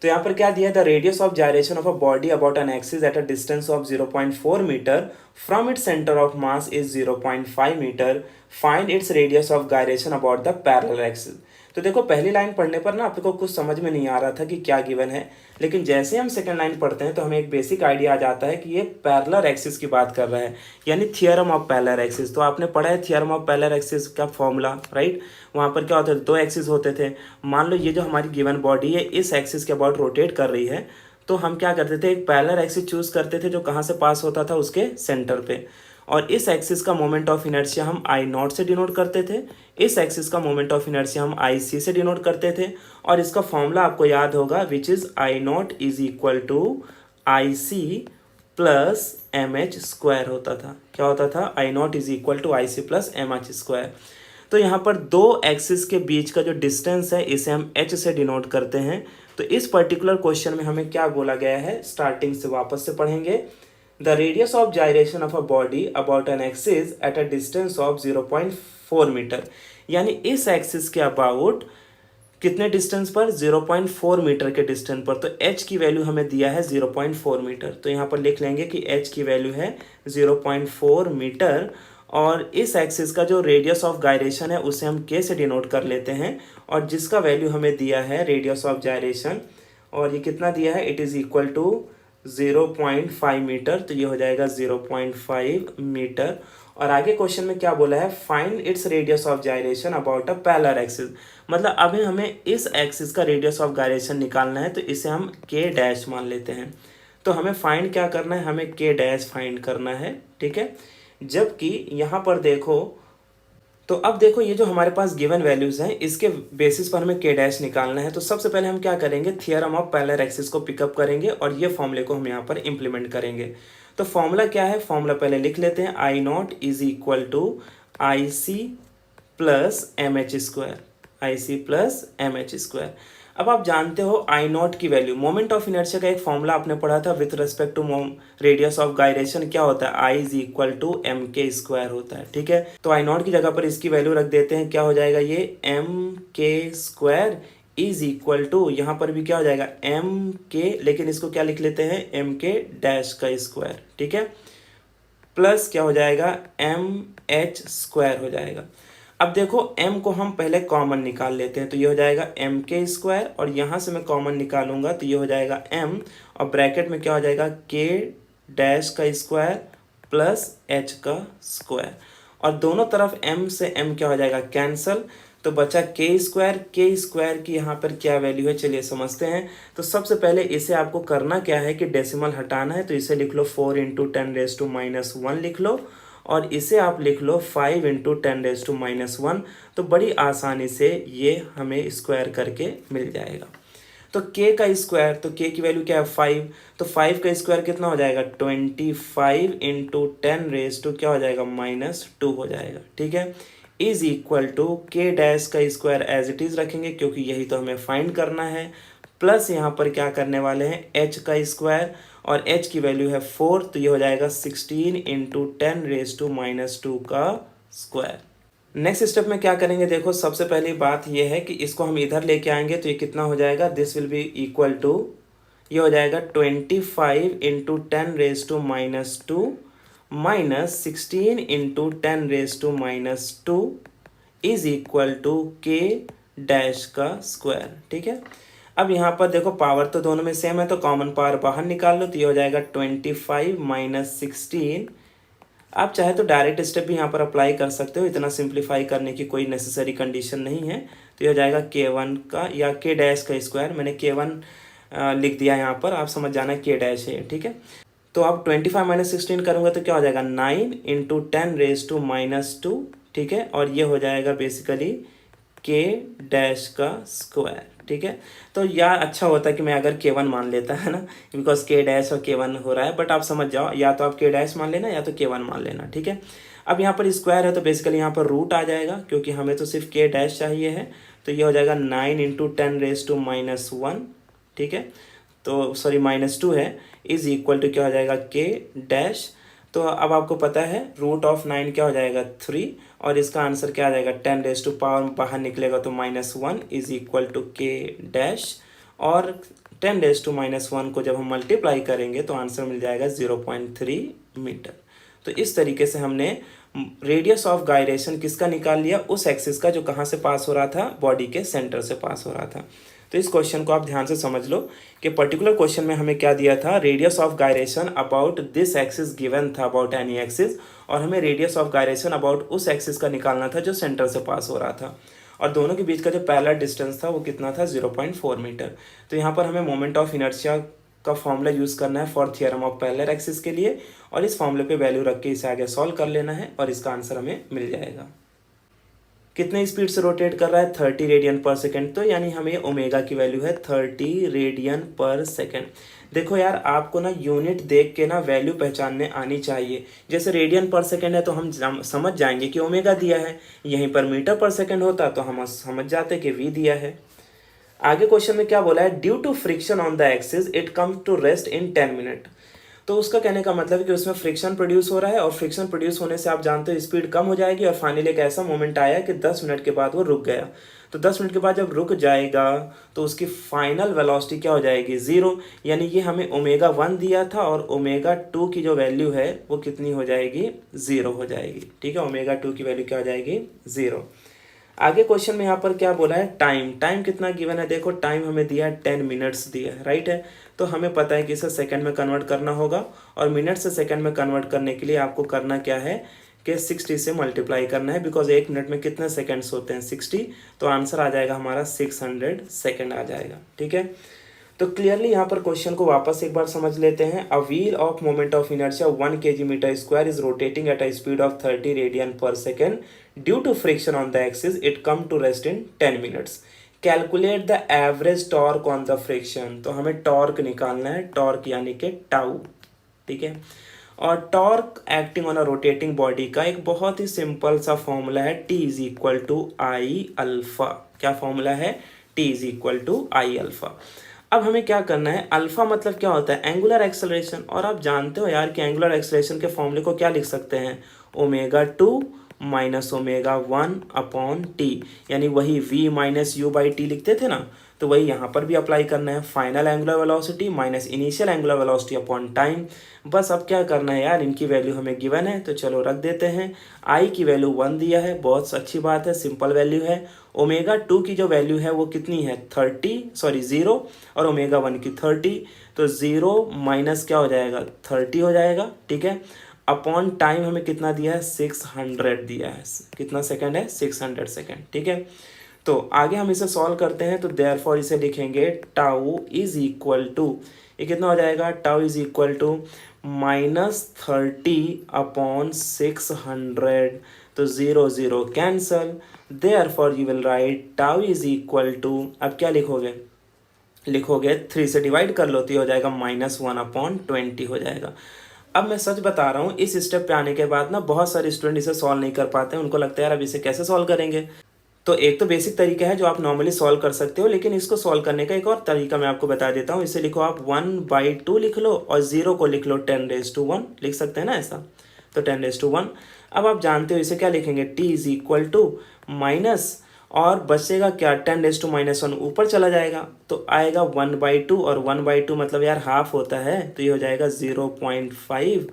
तो यहाँ पर क्या दिया, the radius of gyration of a body about an axis at a distance of 0.4 metre from its centre of mass is 0.5 metre, find its radius of gyration about the parallel axis. तो देखो पहली line पढ़ने पर ना आपको कुछ समझ में नहीं आ रहा था कि क्या गिवन है, लेकिन जैसे हम सेकंड लाइन पढ़ते हैं तो हमें एक बेसिक आइडिया आ जाता है कि ये पैरेलल एक्सिस की बात कर रहा है, यानी थियरम ऑफ पैरेलल एक्सिस। तो आपने पढ़ा है थियरम ऑफ पैरेलल एक्सिस का फॉर्मूला, राइट। वहाँ पर क्या होता है, 2 एक्सिस होते थे। मान लो ये जो हमारी गिवन बॉडी है इस एक्सिस के अबाउट रोटेट कर रही है, तो हम क्या करते थे, एक पैरेलल एक्सिस चूज करते थे जो कहाँ से पास होता था, उसके सेंटर पे। और इस एक्सिस का मोमेंट ऑफ इनर्शिया हम आई नॉट से डिनोट करते थे, इस एक्सिस का मोमेंट ऑफ इनर्शिया हम आई सी से डिनोट करते थे। और इसका फॉर्मूला आपको याद होगा, which is I nought is equal to I C plus M H square होता था। क्या होता था, I nought is equal to I C plus M H square. तो यहाँ पर 2 एक्सिस के बीच का जो डिस्टेंस है इसे हम एच से डिनोट करते हैं। तो इस पर्टिकुलर क्वेश्चन में हमें क्या बोला गया है, स्टार्टिंग से वापस से पढ़ेंगे। The radius of gyration of a body about an axis at a distance of 0.4 metre, यानी इस एक्सिस के अबाउट कितने डिस्टेंस पर, 0.4 मीटर के डिस्टेंस पर। तो h की वैल्यू हमें दिया है 0.4 मीटर, तो यहाँ पर लिख लेंगे कि h की वैल्यू है 0.4 मीटर। और इस एक्सिस का जो रेडियस ऑफ गायरेशन है उसे हम k से डिनोट कर लेते हैं, और जिसका वैल्यू हमें दिया है रेडियस ऑफ जायरेशन, और ये कितना दिया है, it is equal to 0.5 metre. तो ये हो जाएगा 0.5 मीटर। और आगे क्वेश्चन में क्या बोला है, find its radius of gyration about a parallel axis. मतलब अभी हमें इस एक्सिस का रेडियस ऑफ गायरेशन निकालना है, तो इसे हम k डैश मान लेते हैं। तो हमें फाइंड क्या करना है, हमें k डैश फाइंड करना है, ठीक है। जबकि यहाँ पर देखो, तो अब देखो ये जो हमारे पास गिवन वैल्यूज हैं इसके बेसिस पर हमें k डैश निकालना है। तो सबसे पहले हम क्या करेंगे, थियरम ऑफ पैरेलल एक्सिस को पिकअप करेंगे और ये फॉर्मूले को हम यहाँ पर इंप्लीमेंट करेंगे। तो फॉर्मूला क्या है, फॉर्मूला पहले लिख लेते हैं, I nought is equal to I C plus M H square, I C plus M H square. अब आप जानते हो आई नॉट की वैल्यू, मोमेंट ऑफ इनर्शिया का एक फॉर्मूला आपने पढ़ा था with respect to radius of gyration, क्या होता है, I is equal to M K square होता है, ठीक है। तो आई नॉट की जगह पर इसकी वैल्यू रख देते हैं, क्या हो जाएगा, ये M K square is equal to, यहाँ पर भी क्या हो जाएगा, एम के, लेकिन इसको क्या लिख लेते हैं, एम के डैश का स्क्वायर, ठीक है, प्लस क्या हो जाएगा, एम एच स्क्वायर हो जाएगा। अब देखो m को हम पहले कॉमन निकाल लेते हैं, तो ये हो जाएगा एम के स्क्वायर, और यहाँ से मैं कॉमन निकालूंगा तो ये हो जाएगा m, और ब्रैकेट में क्या हो जाएगा, k डैश का स्क्वायर प्लस h का स्क्वायर, और दोनों तरफ m से m क्या हो जाएगा, कैंसल। तो बचा k स्क्वायर की यहाँ पर क्या वैल्यू है, चलिए समझते हैं। तो सबसे पहले इसे आपको करना क्या है कि डेसिमल हटाना है, तो इसे लिख लो 4 × 10⁻⁻1 लिख लो, और इसे आप लिख लो 5 × 10⁻⁻1। तो बड़ी आसानी से ये हमें स्क्वायर करके मिल जाएगा। तो k का स्क्वायर, तो k की वैल्यू क्या है 5, तो 5 का स्क्वायर कितना हो जाएगा 25 इंटू 10 रेज टू क्या हो जाएगा -2 हो जाएगा, ठीक है। Is equal to k dash का स्क्वायर एज इट इज रखेंगे क्योंकि यही तो हमें फाइंड करना है, प्लस यहाँ पर क्या करने वाले हैं h का स्क्वायर, और h की वैल्यू है 4, तो ये हो जाएगा 16 इंटू 10 रेज टू -2 का स्क्वायर। नेक्स्ट स्टेप में क्या करेंगे, देखो सबसे पहली बात ये है कि इसको हम इधर लेके आएंगे तो ये कितना हो जाएगा, this will be equal to, ये हो जाएगा 25 into 10 raise to -2 minus 16 into 10 raise to -2 is equal to k dash का स्क्वायर, ठीक है। अब यहाँ पर देखो पावर तो दोनों में सेम है, तो कॉमन पावर बाहर निकाल लो, तो ये हो जाएगा 25 माइनस 16। आप चाहे तो डायरेक्ट स्टेप भी यहाँ पर अप्लाई कर सकते हो, इतना सिंप्लीफाई करने की कोई नेसेसरी कंडीशन नहीं है। तो ये हो जाएगा k1 का या k डैश का स्क्वायर, मैंने k1 लिख दिया यहाँ पर, आप समझ जाना k डैश है, ठीक है। तो अब 25 माइनस 16 करूँगा तो क्या हो जाएगा 9 इंटू 10 रेज टू -2, ठीक है, और ये हो जाएगा बेसिकली k डैश का स्क्वायर, ठीक है। तो यार अच्छा होता है कि मैं अगर k1 मान लेता है ना, बिकॉज k डैश और k1 हो रहा है, बट आप समझ जाओ या तो आप k डैश मान लेना या तो k1 मान लेना, ठीक है। अब यहाँ पर स्क्वायर है तो बेसिकली यहाँ पर रूट आ जाएगा क्योंकि हमें तो सिर्फ k डैश चाहिए है, तो ये हो जाएगा 9 इंटू 10 रेज टू -1, ठीक है, तो सॉरी -2 है, इज इक्वल टू क्या हो जाएगा k डैश। तो अब आपको पता है रूट ऑफ 9 क्या हो जाएगा 3, और इसका आंसर क्या आ जाएगा 10 रेज टू पावर बाहर निकलेगा तो -1 is equal to k dash, और 10 रेज टू -1 को जब हम मल्टीप्लाई करेंगे तो आंसर मिल जाएगा 0.3 मीटर। तो इस तरीके से हमने रेडियस ऑफ गायरेशन किसका निकाल लिया, उस एक्सिस का जो कहाँ से पास हो रहा था, बॉडी के सेंटर से पास हो रहा था। तो इस क्वेश्चन को आप ध्यान से समझ लो कि पर्टिकुलर क्वेश्चन में हमें क्या दिया था, radius of gyration about this axis given था अबाउट एनी एक्सिस, और हमें रेडियस ऑफ गायरेशन अबाउट उस एक्सिस का निकालना था जो सेंटर से पास हो रहा था, और दोनों के बीच का जो पैरेलल डिस्टेंस था वो कितना था 0.4 मीटर। तो यहाँ पर हमें मोमेंट ऑफ इनर्शिया का फॉर्मूला यूज़ करना है for theorem of parallel axis के लिए, और इस फॉर्मूले पे वैल्यू रख के इसे आगे सॉल्व कर लेना है और इसका आंसर हमें मिल जाएगा। कितने स्पीड से रोटेट कर रहा है 30 रेडियन पर सेकेंड, तो यानी हमें ओमेगा की वैल्यू है 30 रेडियन पर सेकेंड। देखो यार आपको ना यूनिट देख के ना वैल्यू पहचानने आनी चाहिए, जैसे रेडियन पर सेकेंड है तो हम समझ जाएंगे कि ओमेगा दिया है, यहीं पर मीटर पर सेकेंड होता तो हम समझ जाते कि वी दिया है। आगे क्वेश्चन में क्या बोला है, due to friction on the axis it comes to rest in 10 minute. तो उसका कहने का मतलब है कि उसमें फ्रिक्शन प्रोड्यूस हो रहा है, और फ्रिक्शन प्रोड्यूस होने से आप जानते हो स्पीड कम हो जाएगी, और फाइनली एक ऐसा मोमेंट आया कि 10 मिनट के बाद वो रुक गया। तो 10 मिनट के बाद जब रुक जाएगा तो उसकी फाइनल वेलोसिटी क्या हो जाएगी 0, यानी ये हमें ओमेगा 1 दिया था, और ओमेगा 2 की जो वैल्यू है वो कितनी हो जाएगी 0 हो जाएगी, ठीक है, ओमेगा 2 की वैल्यू क्या हो जाएगी 0। आगे क्वेश्चन में यहाँ पर क्या बोला है, टाइम कितना गिवन है, देखो टाइम हमें दिया है 10 मिनट्स दिया है, राइट है। तो हमें पता है कि इसे सेकंड में कन्वर्ट करना होगा, और मिनट से सेकंड में कन्वर्ट करने के लिए आपको करना क्या है कि 60 से मल्टीप्लाई करना है, बिकॉज एक मिनट में कितने सेकंड्स होते हैं 60, तो आंसर आ जाएगा हमारा 600 सेकंड आ जाएगा, ठीक है। तो क्लियरली यहाँ पर क्वेश्चन को वापस एक बार समझ लेते हैं। A wheel of moment of inertia 1 kg/m² is rotating at a speed of 30 radian per second due to friction on the axis, it come to rest in 10 minutes. Calculate the average torque on the friction, तो हमें torque निकालना है, torque यानी कि tau, ठीक है। और torque acting on a rotating body का एक बहुत ही सिंपल सा फॉर्मूला है, T is equal to I alpha. क्या फॉर्मूला है, T is equal to I alpha. अब हमें क्या करना है, अल्फा मतलब क्या होता है एंगुलर एक्सेलरेशन, और आप जानते हो यार कि एंगुलर एक्सेलरेशन के फॉर्मूले को क्या लिख सकते हैं, omega 2 minus omega 1 upon T, यानी वही v minus you by T लिखते थे ना, तो वही यहाँ पर भी अप्लाई करना है, final angular velocity minus initial angular velocity upon time. बस अब क्या करना है यार, इनकी वैल्यू हमें गिवन है तो चलो रख देते हैं। आई की वैल्यू 1 दिया है, बहुत अच्छी बात है, सिंपल वैल्यू है। ओमेगा 2 की जो वैल्यू है वो कितनी है 0, और ओमेगा 1 की 30, तो 0 माइनस क्या हो जाएगा 30 हो जाएगा, ठीक है। अपॉन टाइम हमें कितना दिया है 600 दिया है, कितना सेकंड है 600 सेकंड, ठीक है। तो आगे हम इसे सॉल्व करते हैं, तो देयरफॉर इसे लिखेंगे टाउ इज इक्वल टू, ये कितना हो जाएगा, tau is equal to -30 upon 600, तो 0 cancel, therefore you will write tau is equal to, अब क्या लिखोगे लिखोगे 3 से डिवाइड कर लो तो ये हो जाएगा -1/20 हो जाएगा। अब मैं सच बता रहा हूँ, इस स्टेप पे आने के बाद ना बहुत सारे स्टूडेंट इसे सॉल्व नहीं कर पाते हैं, उनको लगता है यार अब इसे कैसे सॉल्व करेंगे। तो एक तो बेसिक तरीका है जो आप नॉर्मली सॉल्व कर सकते हो, लेकिन इसको सॉल्व करने का एक और तरीका मैं आपको बता देता हूँ। इसे लिखो आप 1/2 लिख लो और 0 को लिख लो 10⁻1, लिख सकते हैं ना ऐसा, तो 10⁻1। अब आप जानते हो इसे क्या लिखेंगे, t is equal to minus, और बचेगा क्या, 10⁻1 ऊपर चला जाएगा तो आएगा 1/2, और 1/2 मतलब यार हाफ होता है, तो ये हो जाएगा 0.5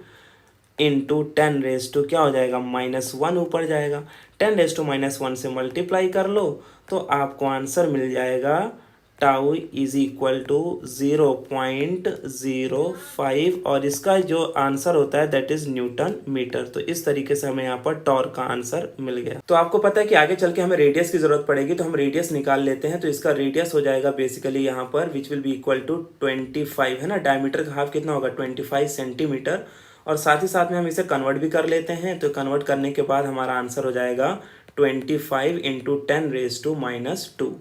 इंटू 10⁻, क्या हो जाएगा, -1 ऊपर जाएगा। 10⁻1 से मल्टीप्लाई कर लो तो आपको आंसर मिल जाएगा टाउ इज इक्वल टू 0.05, और इसका जो आंसर होता है दैट इज न्यूटन मीटर। तो इस तरीके से हमें यहाँ पर टॉर्क का आंसर मिल गया। तो आपको पता है कि आगे चल के हमें रेडियस की जरूरत पड़ेगी, तो हम रेडियस निकाल लेते हैं। तो इसका रेडियस हो जाएगा बेसिकली यहाँ पर which will be equal to 25, है ना, डायमीटर का हाफ कितना होगा 25 सेंटीमीटर, और साथ ही साथ में हम इसे कन्वर्ट भी कर लेते हैं। तो कन्वर्ट करने के बाद हमारा आंसर हो जाएगा 25 इंटू 10⁻²,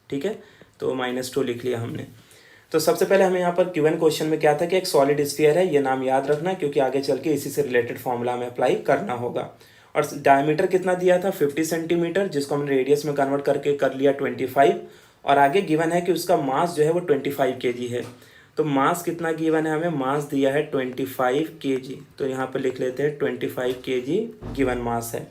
ठीक है, तो -2 लिख लिया हमने। तो सबसे पहले हमें यहाँ पर गिवन क्वेश्चन में क्या था कि एक सॉलिड स्फीयर है, ये नाम याद रखना क्योंकि आगे चल के इसी से रिलेटेड फॉर्मूला हमें अप्लाई करना होगा। और डायमीटर कितना दिया था 50 सेंटीमीटर, जिसको हमने रेडियस में कन्वर्ट करके कर लिया 25, और आगे गिवन है कि उसका मास जो है वो 25 kg है। तो मास कितना गिवन है, हमें मास दिया है 25 kg, तो यहाँ पर लिख लेते हैं 25 kg गिवन मास है।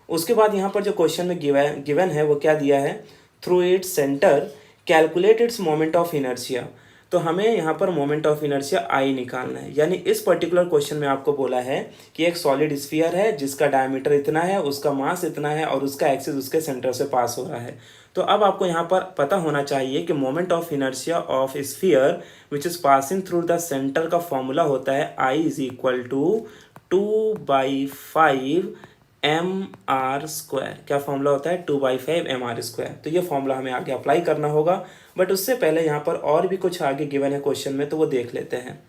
उसके बाद यहाँ पर जो क्वेश्चन में गिवन है वो क्या दिया है, through its centre calculate its moment of inertia. तो हमें यहाँ पर मोमेंट ऑफ इनर्शिया आई निकालना है, यानी इस पर्टिकुलर क्वेश्चन में आपको बोला है कि एक सॉलिड स्फीयर है जिसका डायमीटर इतना है, उसका मास इतना है, और उसका एक्सिस उसके सेंटर से पास हो रहा है। तो अब आपको यहाँ पर पता होना चाहिए कि moment of inertia of sphere which is passing through the centre का फॉर्मूला होता है I is equal to 2/5 mr²। क्या फॉर्मूला होता है, 2/5 mr²। तो ये फॉर्मूला हमें आगे अप्लाई करना होगा, बट उससे पहले यहाँ पर और भी कुछ आगे गिवन है क्वेश्चन में, तो वो देख लेते हैं।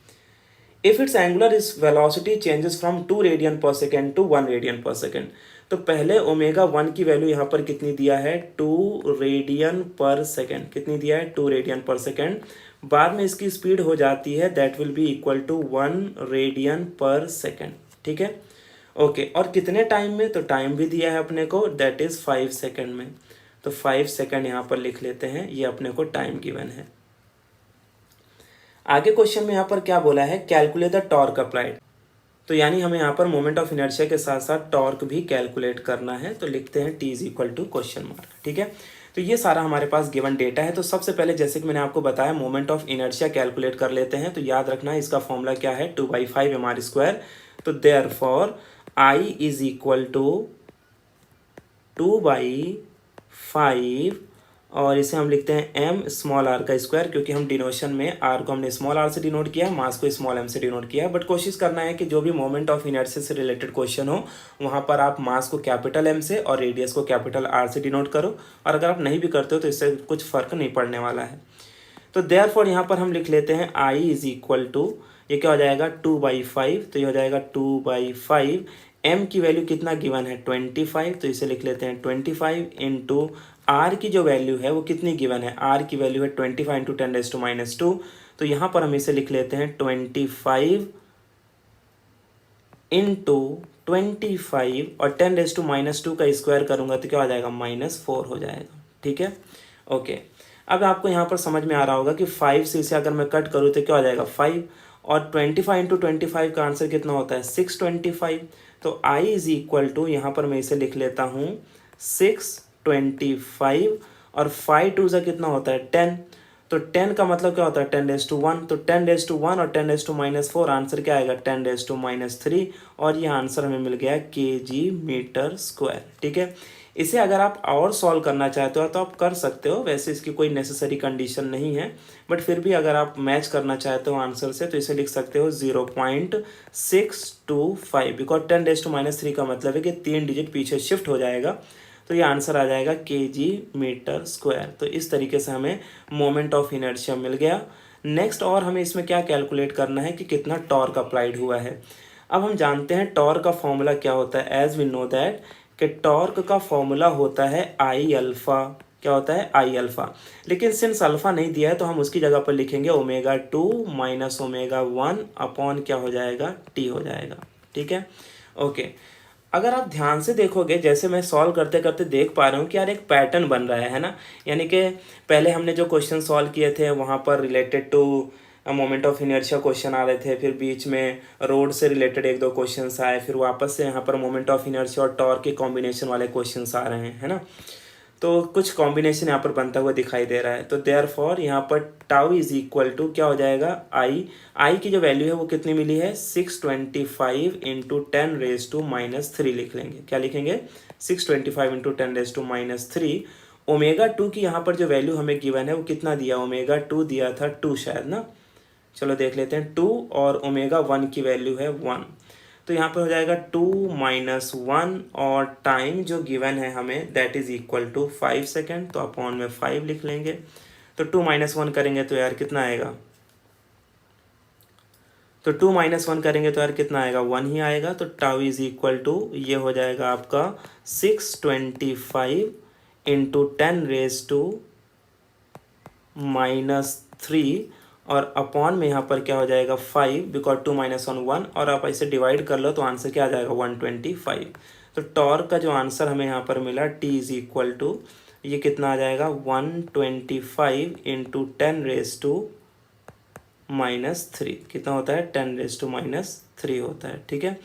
If it's angular velocity changes from 2 radian per second to 1 radian per second. तो पहले ω1 की वैल्यू यहाँ पर कितनी दिया है, 2 रेडियन पर सेकेंड, कितनी दिया है 2 रेडियन पर सेकेंड। बाद में इसकी स्पीड हो जाती है that will be equal to 1 radian per second, ठीक है, ओके। और कितने टाइम में, तो टाइम भी दिया है अपने को दैट इज 5 सेकेंड में, तो 5 सेकेंड यहाँ पर लिख लेते हैं, ये अपने को टाइम गिवन है। आगे क्वेश्चन में यहाँ पर क्या बोला है, कैलकुलेट द टॉर्क अप्लाइड। तो यानी हमें यहाँ पर मोमेंट ऑफ इनर्शिया के साथ साथ टॉर्क भी कैलकुलेट करना है। तो लिखते हैं T is equal to question mark, ठीक है। तो ये सारा हमारे पास गिवन डेटा है। तो सबसे पहले जैसे कि मैंने आपको बताया मोमेंट ऑफ इनर्शिया कैलकुलेट कर लेते हैं। तो याद रखना इसका फॉर्मूला क्या है, 2/5 mr²। तो therefore I is equal to 2/5, और इसे हम लिखते हैं m स्मॉल r का स्क्वायर, क्योंकि हम डिनोशन में r को हमने स्मॉल r से डिनोट किया है, मास को स्मॉल m से डिनोट किया है। बट कोशिश करना है कि जो भी मोमेंट ऑफ इनर्शिया से रिलेटेड क्वेश्चन हो वहाँ पर आप मास को कैपिटल M से और रेडियस को कैपिटल R से डिनोट करो, और अगर आप नहीं भी करते हो तो इससे कुछ फ़र्क नहीं पड़ने वाला है। तो देयरफॉर यहाँ पर हम लिख लेते हैं I इज इक्वल टू, ये क्या हो जाएगा 2/5, तो ये हो जाएगा 2/5। m की वैल्यू कितना गिवन है 25, तो इसे लिख लेते हैं 25 इंटू r की जो वैल्यू है वो कितनी गिवन है, r की वैल्यू है 25 इंटू 10⁻²। तो यहाँ पर हम इसे लिख लेते हैं 25 इंटू 25, और 10⁻² का स्क्वायर करूँगा तो क्या हो जाएगा -4 हो जाएगा, ठीक है, ओके। अब आपको यहाँ पर समझ में आ रहा होगा कि 5 से इसे अगर मैं कट करूँ तो क्या हो जाएगा 5, और 25 इंटू 25 का आंसर कितना होता है 625। तो I इज इक्वल टू, यहाँ पर मैं इसे लिख लेता हूँ 625, और 5 2 से कितना होता है 10, तो 10 का मतलब क्या होता है 10⁻1, तो 10⁻1 और 10⁻4 आंसर क्या आएगा 10⁻3, और ये आंसर हमें मिल गया kg मीटर स्क्वायर, ठीक है। इसे अगर आप और सॉल्व करना चाहते हो तो आप कर सकते हो, वैसे इसकी कोई नेसेसरी कंडीशन नहीं है, बट फिर भी अगर आप मैच करना चाहते हो आंसर से तो इसे लिख सकते हो 0.625, बिकॉज 10⁻³ का मतलब है कि 3 डिजिट पीछे शिफ्ट हो जाएगा, तो ये आंसर आ जाएगा kg मीटर स्क्वायर। तो इस तरीके से हमें मोमेंट ऑफ इनर्शिया मिल गया। नेक्स्ट और हमें इसमें क्या कैलकुलेट करना है कि कितना टॉर्क अप्लाइड हुआ है। अब हम जानते हैं टॉर्क का फॉर्मूला क्या होता है, एज वी नो दैट कि टॉर्क का फॉर्मूला होता है I अल्फ़ा क्या होता है आई अल्फ़ा। लेकिन सिंस अल्फ़ा नहीं दिया है तो हम उसकी जगह पर लिखेंगे ओमेगा 2 माइनस ओमेगा 1 अपॉन क्या हो जाएगा टी हो जाएगा। ठीक है, ओके। अगर आप ध्यान से देखोगे, जैसे मैं सॉल्व करते करते देख पा रहा हूँ कि यार एक पैटर्न बन रहा है ना। यानी कि पहले हमने जो क्वेश्चन सॉल्व किए थे वहाँ पर related to moment of inertia question आ रहे थे, फिर बीच में रोड से रिलेटेड एक दो क्वेश्चंस आए, फिर वापस से यहाँ पर मोमेंट ऑफ इनर्शिया और टॉर्क के कॉम्बिनेशन वाले क्वेश्चंस आ रहे हैं, है ना। तो कुछ कॉम्बिनेशन यहाँ पर बनता हुआ दिखाई दे रहा है। तो देयरफॉर यहाँ पर टाउ इज इक्वल टू क्या हो जाएगा आई की जो वैल्यू है वो कितनी मिली है 625 इंटू 10⁻³ लिख लेंगे। क्या लिखेंगे 625 इंटू 10⁻³ ओमेगा 2 की यहाँ पर जो वैल्यू हमें गिवन है वो कितना दिया, ओमेगा 2 दिया था 2 शायद ना। चलो देख लेते हैं 2 और ओमेगा 1 की वैल्यू है 1। तो यहाँ पर हो जाएगा 2 माइनस 1 और टाइम जो गिवन है हमें that is equal to 5 second. तो अपॉन में 5 लिख लेंगे। तो 2 माइनस 1 करेंगे तो यार कितना आएगा, तो 2 माइनस 1 करेंगे तो यार कितना आएगा 1 ही आएगा। तो टाउ इज इक्वल टू ये हो जाएगा आपका 625 इंटू 10⁻³ और अपॉन में यहाँ पर क्या हो जाएगा 5 बिकॉज 2 माइनस 1 1 और आप ऐसे डिवाइड कर लो तो आंसर क्या आ जाएगा 125। तो टॉर्क का जो आंसर हमें यहाँ पर मिला T इज इक्वल टू ये कितना आ जाएगा 125 इंटू 10⁻³ कितना होता है 10⁻³ होता है। ठीक है,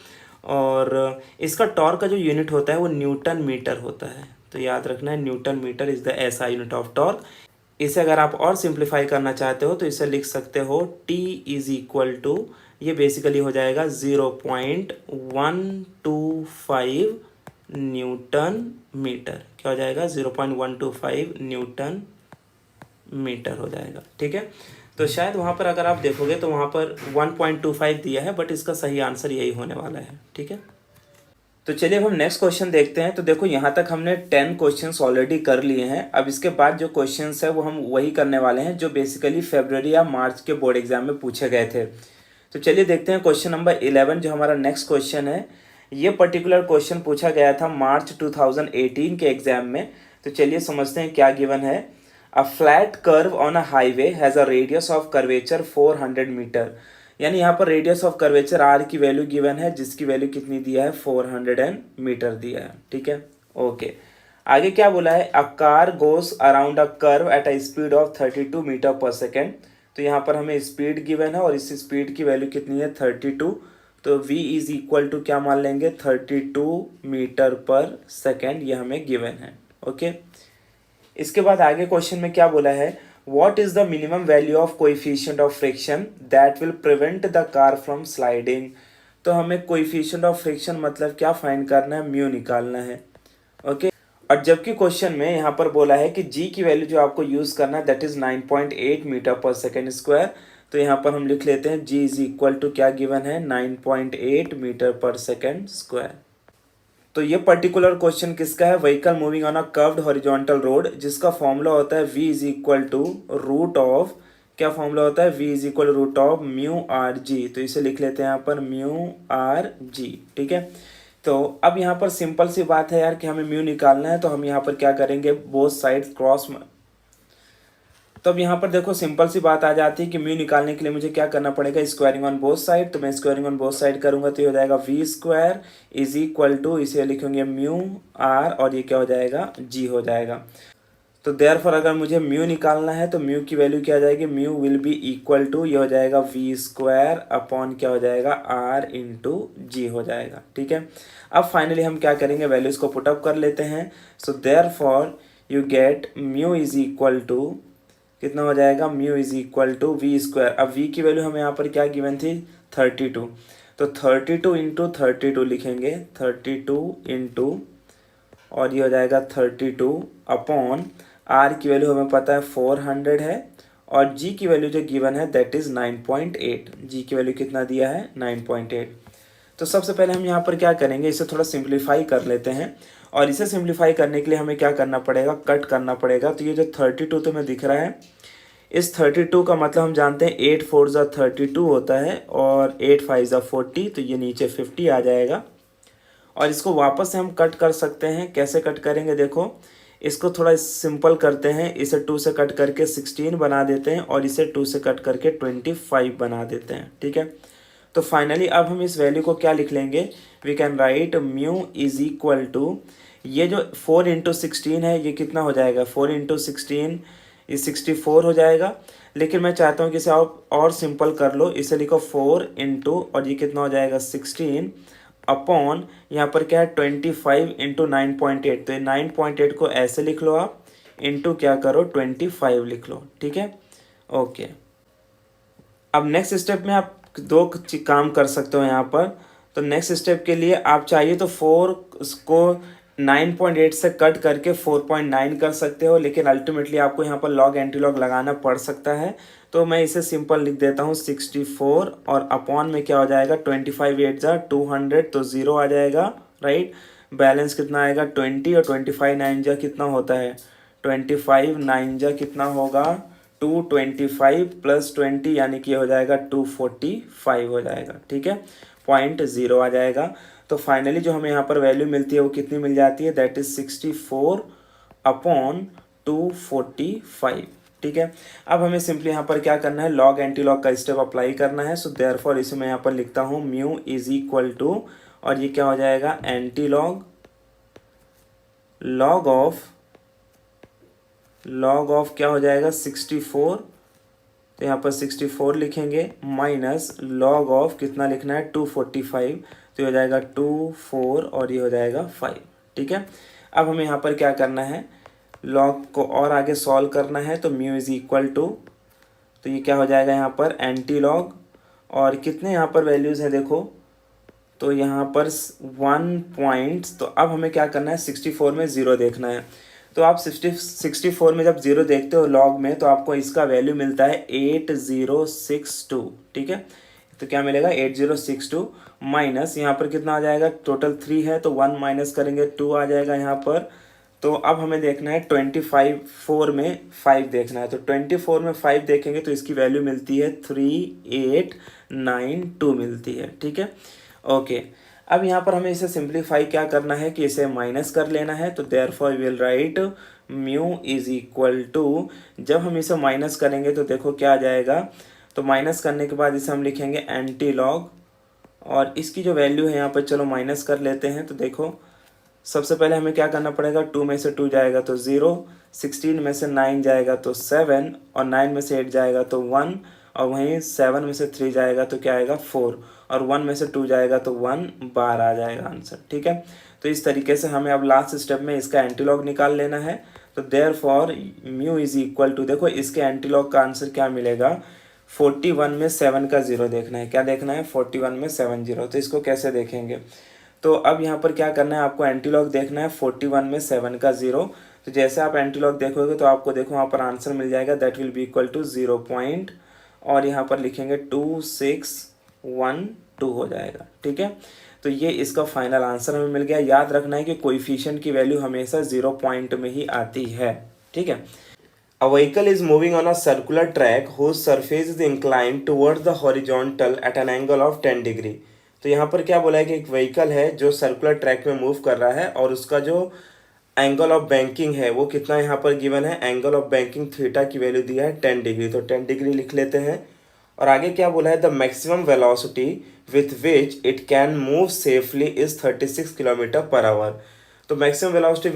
और इसका टॉर्क का जो यूनिट होता है वो न्यूटन मीटर होता है। तो याद रखना है newton metre is the SI unit of torque. इसे अगर आप और सिंप्लीफाई करना चाहते हो तो इसे लिख सकते हो T इज इक्वल टू ये बेसिकली हो जाएगा 0.125 न्यूटन मीटर। क्या हो जाएगा 0.125 न्यूटन मीटर हो जाएगा। ठीक है, तो शायद वहाँ पर अगर आप देखोगे तो वहाँ पर 1.25 दिया है, बट इसका सही आंसर यही होने वाला है। ठीक है, तो चलिए अब हम नेक्स्ट क्वेश्चन देखते हैं। तो देखो यहाँ तक हमने 10 क्वेश्चंस ऑलरेडी कर लिए हैं। अब इसके बाद जो क्वेश्चंस है वो हम वही करने वाले हैं जो बेसिकली फरवरी या मार्च के बोर्ड एग्जाम में पूछे गए थे। तो चलिए देखते हैं क्वेश्चन नंबर 11 जो हमारा नेक्स्ट क्वेश्चन है। ये पर्टिकुलर क्वेश्चन पूछा गया था मार्च 2018 के एग्जाम में। तो चलिए समझते हैं क्या गिवन है। A flat curve on a highway has a radius of curvature 400 metre. यानी यहाँ पर रेडियस ऑफ कर्वेचर आर की वैल्यू गिवन है जिसकी वैल्यू कितनी दिया है 400 मीटर दिया है। ठीक है, ओके। आगे क्या बोला है, a car goes around a curve at a speed of 32 metre per second. तो यहाँ पर हमें स्पीड गिवन है और इस स्पीड की वैल्यू कितनी है 32। तो v इज इक्वल टू क्या मान लेंगे 32 मीटर पर सेकेंड, ये हमें गिवन है। ओके, इसके बाद आगे क्वेश्चन में क्या बोला है, what is the minimum value of coefficient of friction that will prevent the car from sliding। तो हमें coefficient of friction मतलब क्या फाइंड करना है, म्यू निकालना है। ओके, और जबकि क्वेश्चन में यहाँ पर बोला है कि g की वैल्यू जो आपको यूज करना है that is 9.8 metre per second square. तो यहाँ पर हम लिख लेते हैं g इज इक्वल टू क्या गिवन है 9.8 मीटर पर सेकेंड स्क्वायर। तो ये पर्टिकुलर क्वेश्चन किसका है, vehicle moving on a curved horizontal road, जिसका फॉर्मूला होता है v is equal to root of, क्या फॉर्मूला होता है v is equal root of mu r जी। तो इसे लिख लेते हैं यहाँ पर म्यू आर जी। ठीक है, तो अब यहाँ पर सिंपल सी बात है यार कि हमें म्यू निकालना है। तो हम यहाँ पर क्या करेंगे, बोथ साइड क्रॉस। तो अब यहाँ पर देखो सिंपल सी बात आ जाती है कि म्यू निकालने के लिए मुझे क्या करना पड़ेगा, स्क्वायरिंग ऑन बोथ साइड। तो मैं स्क्वायरिंग ऑन बोथ साइड करूंगा तो ये हो जाएगा v square is equal to, इसे लिखेंगे म्यू आर और ये क्या हो जाएगा जी हो जाएगा। तो देयरफॉर अगर मुझे म्यू निकालना है तो म्यू की वैल्यू क्या आ जाएगी, mu will be equal to ये हो जाएगा वी स्क्वायर अपॉन क्या हो जाएगा आर इंटू जी हो जाएगा। ठीक है, अब फाइनली हम क्या करेंगे, वैल्यूज को पुटअप कर लेते हैं। So therefore you get mu is equal to कितना हो जाएगा, mu is equal to v square. अब वी की वैल्यू हमें यहाँ पर क्या गिवन थी 32। तो 32 इंटू 32 लिखेंगे, 32 इंटू और ये हो जाएगा 32 अपॉन आर की वैल्यू हमें पता है 400 है और जी की वैल्यू जो गिवन है दैट इज 9.8। जी की वैल्यू कितना दिया है 9.8। तो सबसे पहले हम यहाँ पर क्या करेंगे, इसे थोड़ा सिंप्लीफाई कर लेते हैं। और इसे सिंप्लीफाई करने के लिए हमें क्या करना पड़ेगा, कट करना पड़ेगा। तो ये जो 32 तो में दिख रहा है, इस 32 का मतलब हम जानते हैं 8 4 ज़ा 32 होता है और 8 5 ज़ा 40, तो ये नीचे 50 आ जाएगा। और इसको वापस से हम कट कर सकते हैं। कैसे कट करेंगे, देखो इसको थोड़ा सिंपल करते हैं, इसे 2 से कट करके 16 बना देते हैं और इसे 2 से कट करके 25 बना देते हैं, ठीक है। तो फाइनली अब हम इस वैल्यू को क्या लिख लेंगे, we can write mu is equal to, ये जो 4 इंटू 16 है ये कितना हो जाएगा, 4 इंटू 16 ये 64 हो जाएगा। लेकिन मैं चाहता हूँ कि इसे आप और सिंपल कर लो, इसे लिखो 4 इंटू और ये कितना हो जाएगा 16 अपॉन यहाँ पर क्या है 25 इंटू 9.8, तो ये 9.8 को ऐसे लिख लो आप, इंटू क्या करो 25 लिख लो, ठीक है। ओके, अब नेक्स्ट स्टेप में आप दो काम कर सकते हो यहाँ पर। तो नेक्स्ट स्टेप के लिए आप चाहिए तो 4 को 9.8 से कट करके 4.9 कर सकते हो, लेकिन अल्टीमेटली आपको यहाँ पर लॉग एंटी लॉग लगाना पड़ सकता है। तो मैं इसे सिंपल लिख देता हूँ 64 और अपॉन में क्या हो जाएगा 25 8 जा 200, तो 0 आ जाएगा, राइट। बैलेंस कितना आएगा 20 और 25 9 जा कितना होता है 25 9 जा कितना होगा 225 प्लस 20 यानी कि हो जाएगा 245 हो जाएगा, ठीक है। 0.0 आ जाएगा। तो फाइनली जो हमें यहाँ पर वैल्यू मिलती है वो कितनी मिल जाती है, दैट इज 64 अपॉन 245, ठीक है। अब हमें सिंपली यहाँ पर क्या करना है, लॉग एंटी लॉग का स्टेप अप्लाई करना है। सो देयरफॉर इसे मैं यहाँ पर लिखता हूँ म्यू इज इक्वल टू, और ये क्या हो जाएगा एंटी लॉग लॉग ऑफ क्या हो जाएगा 64, तो यहाँ पर 64 लिखेंगे माइनस लॉग ऑफ कितना लिखना है 245, तो ये हो जाएगा 24 और ये हो जाएगा 5, ठीक है। अब हमें यहाँ पर क्या करना है, लॉग को और आगे सॉल्व करना है। तो म्यू इज इक्वल टू, तो ये क्या हो जाएगा यहाँ पर एंटी लॉग, और कितने यहाँ पर वैल्यूज़ हैं देखो, तो यहाँ पर 1 पॉइंट्स। तो अब हमें क्या करना है 64 में 0 देखना है। तो आप 64 में जब 0 देखते हो लॉग में, तो आपको इसका वैल्यू मिलता है 8062, ठीक है। तो क्या मिलेगा 8062 माइनस यहाँ पर कितना आ जाएगा, टोटल 3 है तो 1 माइनस करेंगे 2 आ जाएगा यहाँ पर। तो अब हमें देखना है 4 में 5 देखना है, तो 24 में 5 देखेंगे तो इसकी वैल्यू मिलती है 3892 मिलती है, ठीक है। ओके, अब यहाँ पर हमें इसे सिंप्लीफाई क्या करना है कि इसे माइनस कर लेना है। तो therefore we will write mu is equal to, जब हम इसे माइनस करेंगे तो देखो क्या आ जाएगा, तो माइनस करने के बाद इसे हम लिखेंगे एंटी लॉग, और इसकी जो वैल्यू है यहाँ पर चलो माइनस कर लेते हैं। तो देखो सबसे पहले हमें क्या करना पड़ेगा, 2 में से 2 जाएगा तो 0, 16 में से 9 जाएगा तो 7, और 9 में से 8 जाएगा तो 1, और वहीं 7 में से 3 जाएगा तो क्या आएगा 4, और 1 में से 2 जाएगा तो 1 बार आ जाएगा आंसर, ठीक है। तो इस तरीके से हमें अब लास्ट स्टेप में इसका एंटीलॉग निकाल लेना है। तो therefore mu is equal to, देखो इसके एंटीलॉग का आंसर क्या मिलेगा, 41 में 7 का 0 देखना है, क्या देखना है 41 में 7 0। तो इसको कैसे देखेंगे, तो अब यहाँ पर क्या करना है, आपको एंटीलॉग देखना है 41 में 7 का 0। तो जैसे आप एंटीलॉग देखोगे तो आपको देखो वहाँ पर आंसर मिल जाएगा, that will be equal to 0 point, और यहाँ पर लिखेंगे 2612 हो जाएगा, ठीक है। तो ये इसका फाइनल आंसर हमें मिल गया। याद रखना है कि कोएफिशिएंट की वैल्यू हमेशा 0 पॉइंट में ही आती है, ठीक है। A vehicle is moving on a circular track whose surface is inclined towards the horizontal at an angle of 10 degree. तो यहाँ पर क्या बोला है कि एक व्हीकल है जो सर्कुलर ट्रैक में मूव कर रहा है, और उसका जो एंगल ऑफ बैंकिंग है वो कितना यहाँ पर गिवन है, एंगल ऑफ बैंकिंग थीटा की वैल्यू दिया है 10 डिग्री, तो 10 डिग्री लिख लेते हैं। और आगे क्या बोला है, the maximum velocity with which it can move safely is 36 kilometre per hour. तो maximum velocity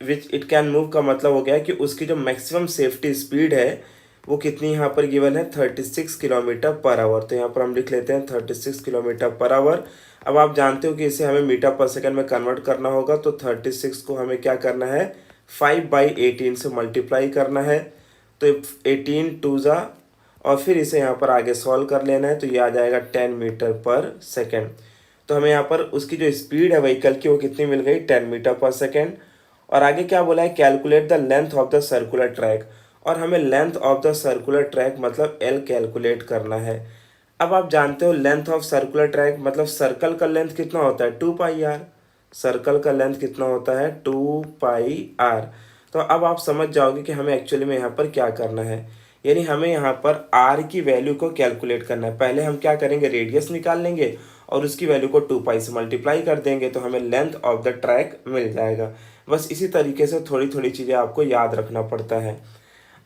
which it can move का मतलब हो गया कि उसकी जो मैक्सिमम सेफ्टी स्पीड है वो कितनी यहाँ पर गिवन है 36 किलोमीटर पर आवर। तो यहाँ पर हम लिख लेते हैं 36 किलोमीटर पर आवर। अब आप जानते हो कि इसे हमें मीटर पर सेकंड में कन्वर्ट करना होगा, तो 36 को हमें क्या करना है 5/18 से मल्टीप्लाई करना है, तो 18 2 जा, और फिर इसे यहाँ पर आगे सॉल्व कर लेना है, तो ये आ जाएगा 10 मीटर पर सेकेंड। तो हमें यहाँ पर उसकी जो स्पीड है व्हीकल की वो कितनी मिल गई 10 मीटर पर सेकेंड। और आगे क्या बोला है, calculate the length of the circular track, और हमें length of the circular track मतलब एल कैलकुलेट करना है। अब आप जानते हो लेंथ ऑफ सर्कुलर ट्रैक मतलब सर्कल का लेंथ कितना होता है 2πr, सर्कल का लेंथ कितना होता है 2πr। तो अब आप समझ जाओगे कि हमें एक्चुअली में यहाँ पर क्या करना है, यानी हमें यहाँ पर r की वैल्यू को कैलकुलेट करना है। पहले हम क्या करेंगे, रेडियस निकाल लेंगे और उसकी वैल्यू को 2π से मल्टीप्लाई कर देंगे, तो हमें लेंथ ऑफ द ट्रैक मिल जाएगा। बस इसी तरीके से थोड़ी थोड़ी चीज़ें आपको याद रखना पड़ता है।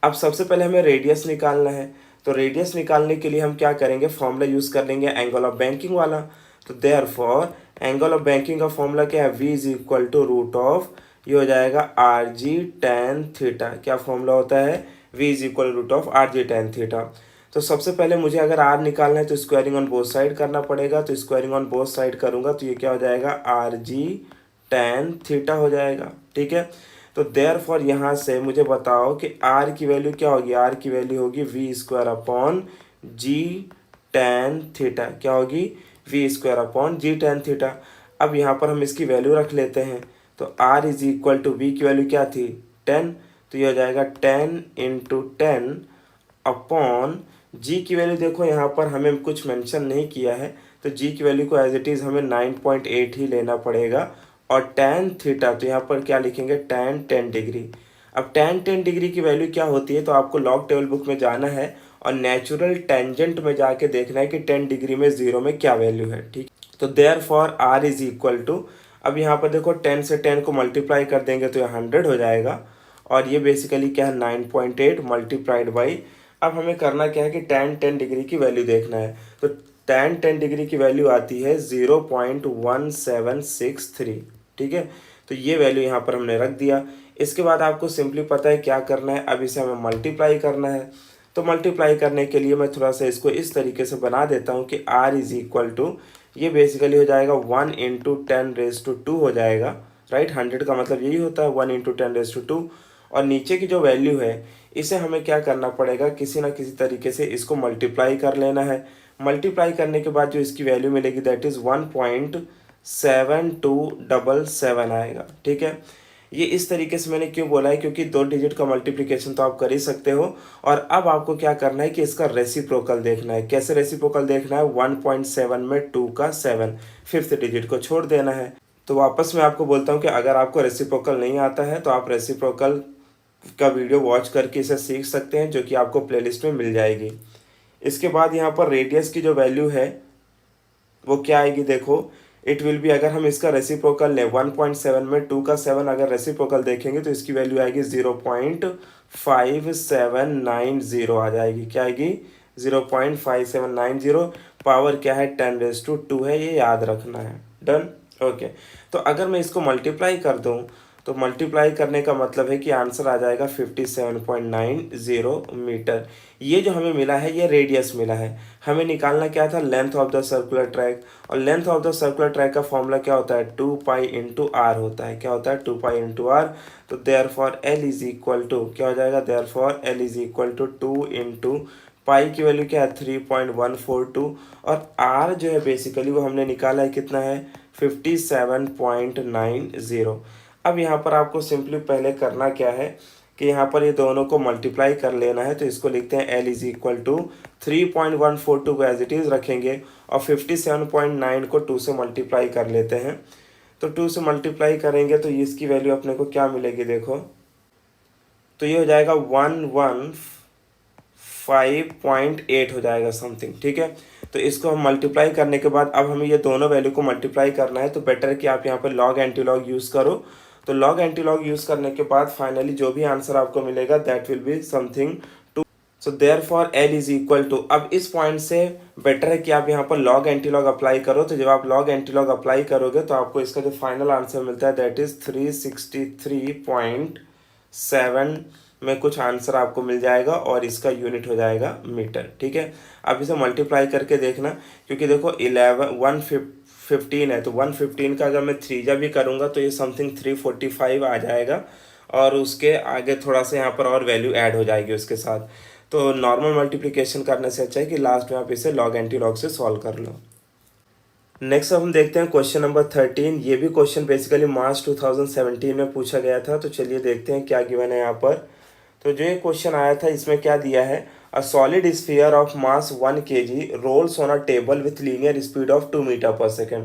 अब सबसे पहले हमें रेडियस निकालना है, तो रेडियस निकालने के लिए हम क्या करेंगे, फॉर्मूला यूज़ कर लेंगे एंगल ऑफ बैंकिंग वाला। तो देयरफॉर एंगल ऑफ बैंकिंग का फॉर्मूला क्या है, v is equal to root of, ये हो जाएगा आर जी टेन थीटा। क्या फॉर्मूला होता है, v is equal root of are g tan theta. तो सबसे पहले मुझे अगर r निकालना है तो स्क्वायरिंग ऑन बोथ साइड करना पड़ेगा, तो स्क्वायरिंग ऑन बोथ साइड करूँगा तो ये क्या हो जाएगा, आर जी टेन थीटा हो जाएगा। ठीक है, तो देयरफॉर यहाँ से मुझे बताओ कि r की वैल्यू क्या होगी, r की वैल्यू होगी v square upon g tan theta. क्या होगी, v square upon g tan theta. अब यहाँ पर हम इसकी वैल्यू रख लेते हैं, तो r is equal to v की वैल्यू क्या थी, 10, तो ये हो जाएगा 10 इंटू 10 अपॉन जी की वैल्यू। देखो यहाँ पर हमें कुछ मेंशन नहीं किया है, तो जी की वैल्यू को एज इट इज़ हमें 9.8 ही लेना पड़ेगा। और tan थीटा, तो यहाँ पर क्या लिखेंगे, tan 10 डिग्री। अब tan 10 डिग्री की वैल्यू क्या होती है, तो आपको लॉग टेबल बुक में जाना है और नेचुरल टेंजेंट में जाके देखना है कि 10 डिग्री में 0 में क्या वैल्यू है। ठीक, तो therefore r is equal to, अब यहाँ पर देखो 10 से 10 को मल्टीप्लाई कर देंगे तो ये 100 हो जाएगा, और ये बेसिकली क्या है 9.8 मल्टीप्लाइड बाई, अब हमें करना क्या है कि tan 10 डिग्री की वैल्यू देखना है। तो tan 10 डिग्री की वैल्यू आती है 0.1763। ठीक है, तो ये वैल्यू यहाँ पर हमने रख दिया। इसके बाद आपको सिंपली पता है क्या करना है, अब इसे हमें मल्टीप्लाई करना है। तो मल्टीप्लाई करने के लिए मैं थोड़ा सा इसको इस तरीके से बना देता हूँ कि r इज इक्वल टू, ये बेसिकली हो जाएगा 1 इंटू 10⁻²² हो जाएगा, राइट। 100 का मतलब यही होता है 1 इंटू 10⁻²। और नीचे की जो वैल्यू है इसे हमें क्या करना पड़ेगा, किसी ना किसी तरीके से इसको मल्टीप्लाई कर लेना है। मल्टीप्लाई करने के बाद जो इसकी वैल्यू मिलेगी दैट इज़ 1.7277 आएगा। ठीक है, ये इस तरीके से मैंने क्यों बोला है, क्योंकि 2 डिजिट का मल्टीप्लिकेशन तो आप कर ही सकते हो। और अब आपको क्या करना है कि इसका रेसिप्रोकल देखना है। कैसे रेसिप्रोकल देखना है, 1.7 में 2 का 7, फिफ्थ डिजिट को छोड़ देना है। तो वापस मैं आपको बोलता हूँ कि अगर आपको रेसिप्रोकल नहीं आता है तो आप रेसिप्रोकल का वीडियो वॉच करके इसे सीख सकते हैं, जो कि आपको प्लेलिस्ट में मिल जाएगी। इसके बाद यहाँ पर रेडियस की जो वैल्यू है वो क्या आएगी, देखो इट विल बी, अगर हम इसका रेसिप्रोकल लें 1.7 में 2 का 7 अगर रेसिप्रोकल देखेंगे तो इसकी वैल्यू आएगी 0.5790 आ जाएगी। क्या आएगी, 0.5790। पावर क्या है, 10⁻² है, ये याद रखना है। Done, okay. तो अगर मैं इसको मल्टीप्लाई कर दूं तो मल्टीप्लाई करने का मतलब है कि आंसर आ जाएगा 57.90 मीटर। ये जो हमें मिला है ये रेडियस मिला है। हमें निकालना क्या था, length of the circular track. और length of the circular track का फॉर्मूला क्या होता है, 2 पाई इंटू आर होता है। क्या होता है, 2 पाई इंटू आर। तो therefore l is equal to क्या हो जाएगा, therefore l is equal to 2 इंटू पाई की वैल्यू क्या है 3.142, और आर जो है बेसिकली वो हमने निकाला है कितना है 57.90। अब यहाँ पर आपको सिंपली पहले करना क्या है कि यहाँ पर ये दोनों को मल्टीप्लाई कर लेना है। तो इसको लिखते हैं L इज इक्वल टू 3.142 को एज इट इज़ रखेंगे और 57.9 को 2 से मल्टीप्लाई कर लेते हैं। तो 2 से मल्टीप्लाई करेंगे तो इसकी वैल्यू अपने को क्या मिलेगी, देखो तो ये हो जाएगा 115.8 हो जाएगा समथिंग। ठीक है, तो इसको हम मल्टीप्लाई करने के बाद अब हमें ये दोनों वैल्यू को मल्टीप्लाई करना है। तो बेटर है कि आप यहाँ पर लॉग एंटी लॉग यूज़ करो। तो लॉग एंटी लॉग यूज़ करने के बाद फाइनली जो भी आंसर आपको मिलेगा that will be something two. So therefore l is equal to, अब इस पॉइंट से बेटर है कि आप यहाँ पर लॉग एंटी लॉग अप्लाई करो। तो जब आप लॉग एंटी लॉग अप्लाई करोगे तो आपको इसका जो फाइनल आंसर मिलता है दैट इज़ 363.7 में कुछ आंसर आपको मिल जाएगा और इसका यूनिट हो जाएगा मीटर। ठीक है, अब इसे मल्टीप्लाई करके देखना, क्योंकि देखो 115 है तो 115 का अगर मैं 3 भी करूँगा तो ये समथिंग 345 आ जाएगा, और उसके आगे थोड़ा सा यहाँ पर और वैल्यू ऐड हो जाएगी उसके साथ। तो नॉर्मल मल्टीप्लिकेशन करने से अच्छा है कि लास्ट में आप इसे लॉग एंटी लॉग से सॉल्व कर लो। नेक्स्ट अब हम देखते हैं क्वेश्चन नंबर 13। ये भी क्वेश्चन बेसिकली मार्च 2017 में पूछा गया था। तो चलिए देखते हैं क्या गिवन है यहाँ पर। तो जो ये क्वेश्चन आया था इसमें क्या दिया है, a solid sphere of mass 1 kg rolls on a table with linear speed of 2 metre per second.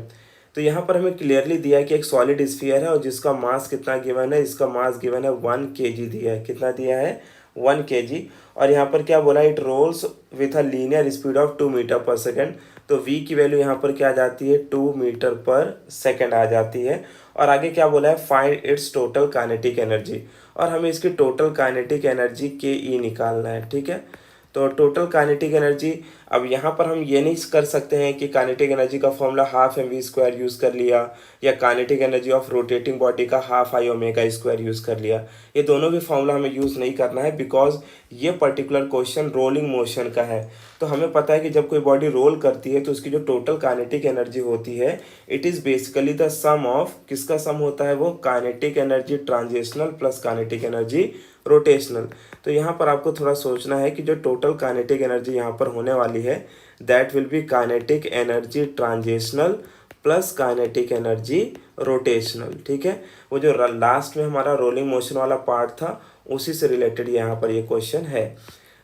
तो यहाँ पर हमें क्लियरली दिया है कि एक सॉलिड स्फीयर है और जिसका मास कितना गिवन है, इसका मास गिवन है 1 kg दिया है। कितना दिया है, 1 kg। और यहाँ पर क्या बोला, it rolls with a linear speed of 2 metre per second. तो v की वैल्यू यहाँ पर क्या आ जाती है, 2 मीटर पर सेकेंड आ जाती है। और आगे क्या बोला है, find its total kinetic energy, और हमें इसकी टोटल काइनेटिक एनर्जी के ई निकालना है। ठीक है, तो टोटल काइनेटिक एनर्जी, अब यहाँ पर हम ये नहीं कर सकते हैं कि काइनेटिक एनर्जी का formula half M we square use कर लिया, या kinetic energy of rotating body का half I omega square use कर लिया। ये दोनों भी फॉर्मूला हमें यूज़ नहीं करना है, बिकॉज ये पर्टिकुलर क्वेश्चन रोलिंग मोशन का है। तो हमें पता है कि जब कोई बॉडी रोल करती है तो उसकी जो टोटल काइनेटिक एनर्जी होती है, it is basically the sum of, किसका सम होता है वो, kinetic energy translational plus kinetic energy rotational. तो यहाँ पर आपको थोड़ा सोचना है कि जो टोटल काइनेटिक एनर्जी यहाँ पर होने वाली है, that will B kinetic energy translational plus kinetic energy rotational. ठीक है, वो जो लास्ट में हमारा रोलिंग मोशन वाला पार्ट था, उसी से रिलेटेड यहाँ पर ये क्वेश्चन है।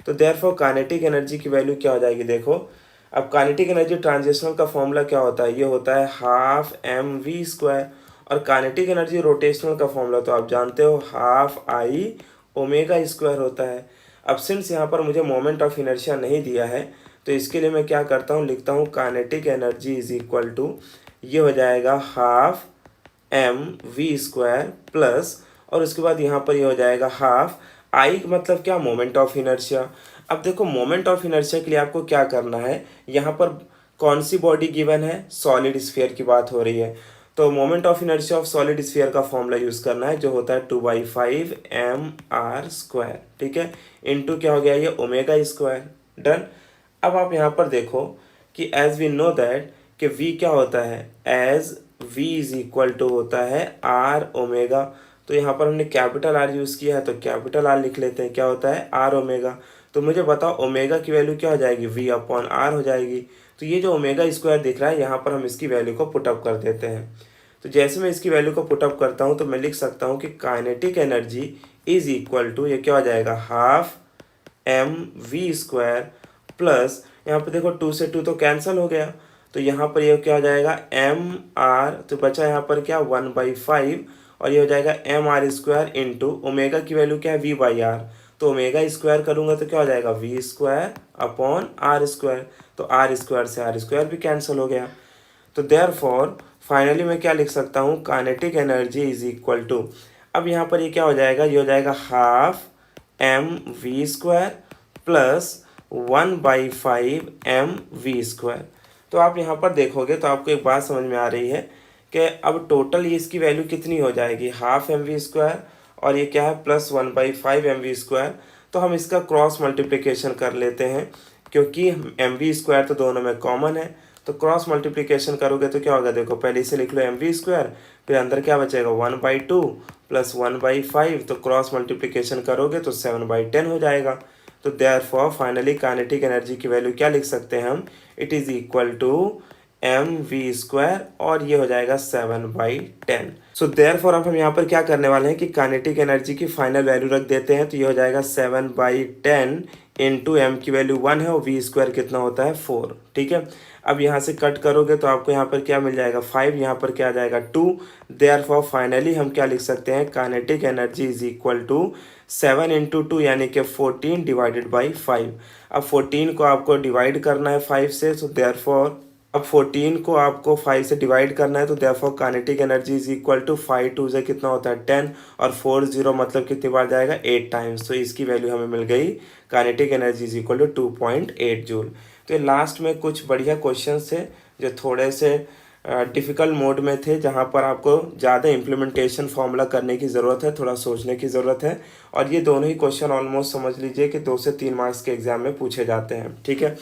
तो देयरफॉर काइनेटिक एनर्जी की वैल्यू क्या हो जाएगी, देखो अब काइनेटिक एनर्जी ट्रांजिशनल का फॉर्मूला क्या होता है, ये होता है हाफ एम वी स्क्वायर। और काइनेटिक एनर्जी रोटेशनल का फॉर्मूला तो आप जानते हो, हाफ आई ओमेगा स्क्वायर होता है। अब सिंस यहाँ पर मुझे मोमेंट ऑफ इनर्शिया नहीं दिया है, तो इसके लिए मैं क्या करता हूँ, लिखता हूँ kinetic energy is equal to, ये हो जाएगा half M we square plus, और उसके बाद यहाँ पर ये हो जाएगा हाफ आई, मतलब क्या, मोमेंट ऑफ इनर्शिया। अब देखो मोमेंट ऑफ इनर्शिया के लिए आपको क्या करना है, यहाँ पर कौन सी बॉडी गिवन है, सॉलिड स्फीयर की बात हो रही है। तो moment of inertia of solid sphere का फॉर्मूला यूज़ करना है, जो होता है 2/5 mr²। ठीक है, इनटू क्या हो गया, ये ओमेगा स्क्वायर। डन। अब आप यहाँ पर देखो कि एज वी नो दैट कि v क्या होता है, as v is equal to होता है r ओमेगा। तो यहाँ पर हमने कैपिटल R यूज़ किया है, तो कैपिटल R लिख लेते हैं, क्या होता है r ओमेगा। तो मुझे बताओ ओमेगा की वैल्यू क्या हो जाएगी, v/r हो जाएगी। तो ये जो ओमेगा स्क्वायर दिख रहा है, यहाँ पर हम इसकी वैल्यू को पुटअप कर देते हैं। तो जैसे मैं इसकी वैल्यू को पुटअप करता हूँ, तो मैं लिख सकता हूँ कि kinetic energy is equal to, ये क्या हो जाएगा, half M we square plus, यहाँ पर देखो 2 से 2 तो कैंसिल हो गया, तो यहाँ पर ये क्या हो जाएगा एम आर, तो बचा यहाँ पर क्या 1/5, और ये हो जाएगा mr² इंटू ओमेगा की वैल्यू क्या है, v/r। तो ओमेगा स्क्वायर करूँगा तो क्या हो जाएगा, v²/r²। तो r² से r² भी कैंसिल हो गया। तो देयरफॉर फाइनली मैं क्या लिख सकता हूँ, kinetic energy is equal to, अब यहाँ पर ये क्या हो जाएगा, ये हो जाएगा half M we square plus 1/5 mv²। तो आप यहाँ पर देखोगे तो आपको एक बात समझ में आ रही है कि अब टोटल ये इसकी वैल्यू कितनी हो जाएगी, हाफ mv², और ये क्या है प्लस 1/5 mv²। तो हम इसका क्रॉस मल्टीप्लिकेशन कर लेते हैं, क्योंकि mv² तो दोनों में कॉमन है। तो क्रॉस मल्टीप्लिकेशन करोगे तो क्या होगा, देखो पहले इसे लिख लो mv², फिर अंदर क्या बचेगा 1/2 प्लस 1/5, तो क्रॉस मल्टीप्लिकेशन करोगे तो 7/10 हो जाएगा। तो देयरफॉर फाइनली काइनेटिक एनर्जी की वैल्यू क्या लिख सकते हैं हम, it is equal to mv², और ये हो जाएगा 7/10। सो देयरफॉर अब हम यहाँ पर क्या करने वाले हैं कि काइनेटिक एनर्जी की फाइनल वैल्यू रख देते हैं। तो ये हो जाएगा 7/10 इंटू एम की वैल्यू 1 है और v² कितना होता है 4। ठीक है, अब यहाँ से कट करोगे तो आपको यहाँ पर क्या मिल जाएगा 5, यहाँ पर क्या आ जाएगा 2। देयरफॉर फाइनली हम क्या लिख सकते हैं, kinetic energy is equal to 7 into 2 यानी कि 14 डिवाइडेड बाई 5। अब 14 को आपको डिवाइड करना है 5 से, तो देयरफॉर अब 14 को आपको 5 से डिवाइड करना है, तो therefore kinetic energy is equal to 5 2 से कितना होता है 10, और 4 0 मतलब कितनी बार जाएगा 8 टाइम्स। तो इसकी वैल्यू हमें मिल गई, kinetic energy is equal to 2.8 joule. तो ये लास्ट में कुछ बढ़िया क्वेश्चन थे जो थोड़े से डिफ़िकल्ट मोड में थे, जहाँ पर आपको ज़्यादा इम्प्लीमेंटेशन फॉर्मूला करने की ज़रूरत है, थोड़ा सोचने की ज़रूरत है। और ये दोनों ही क्वेश्चन ऑलमोस्ट समझ लीजिए कि 2 से 3 मार्क्स के एग्जाम में पूछे जाते हैं। ठीक है,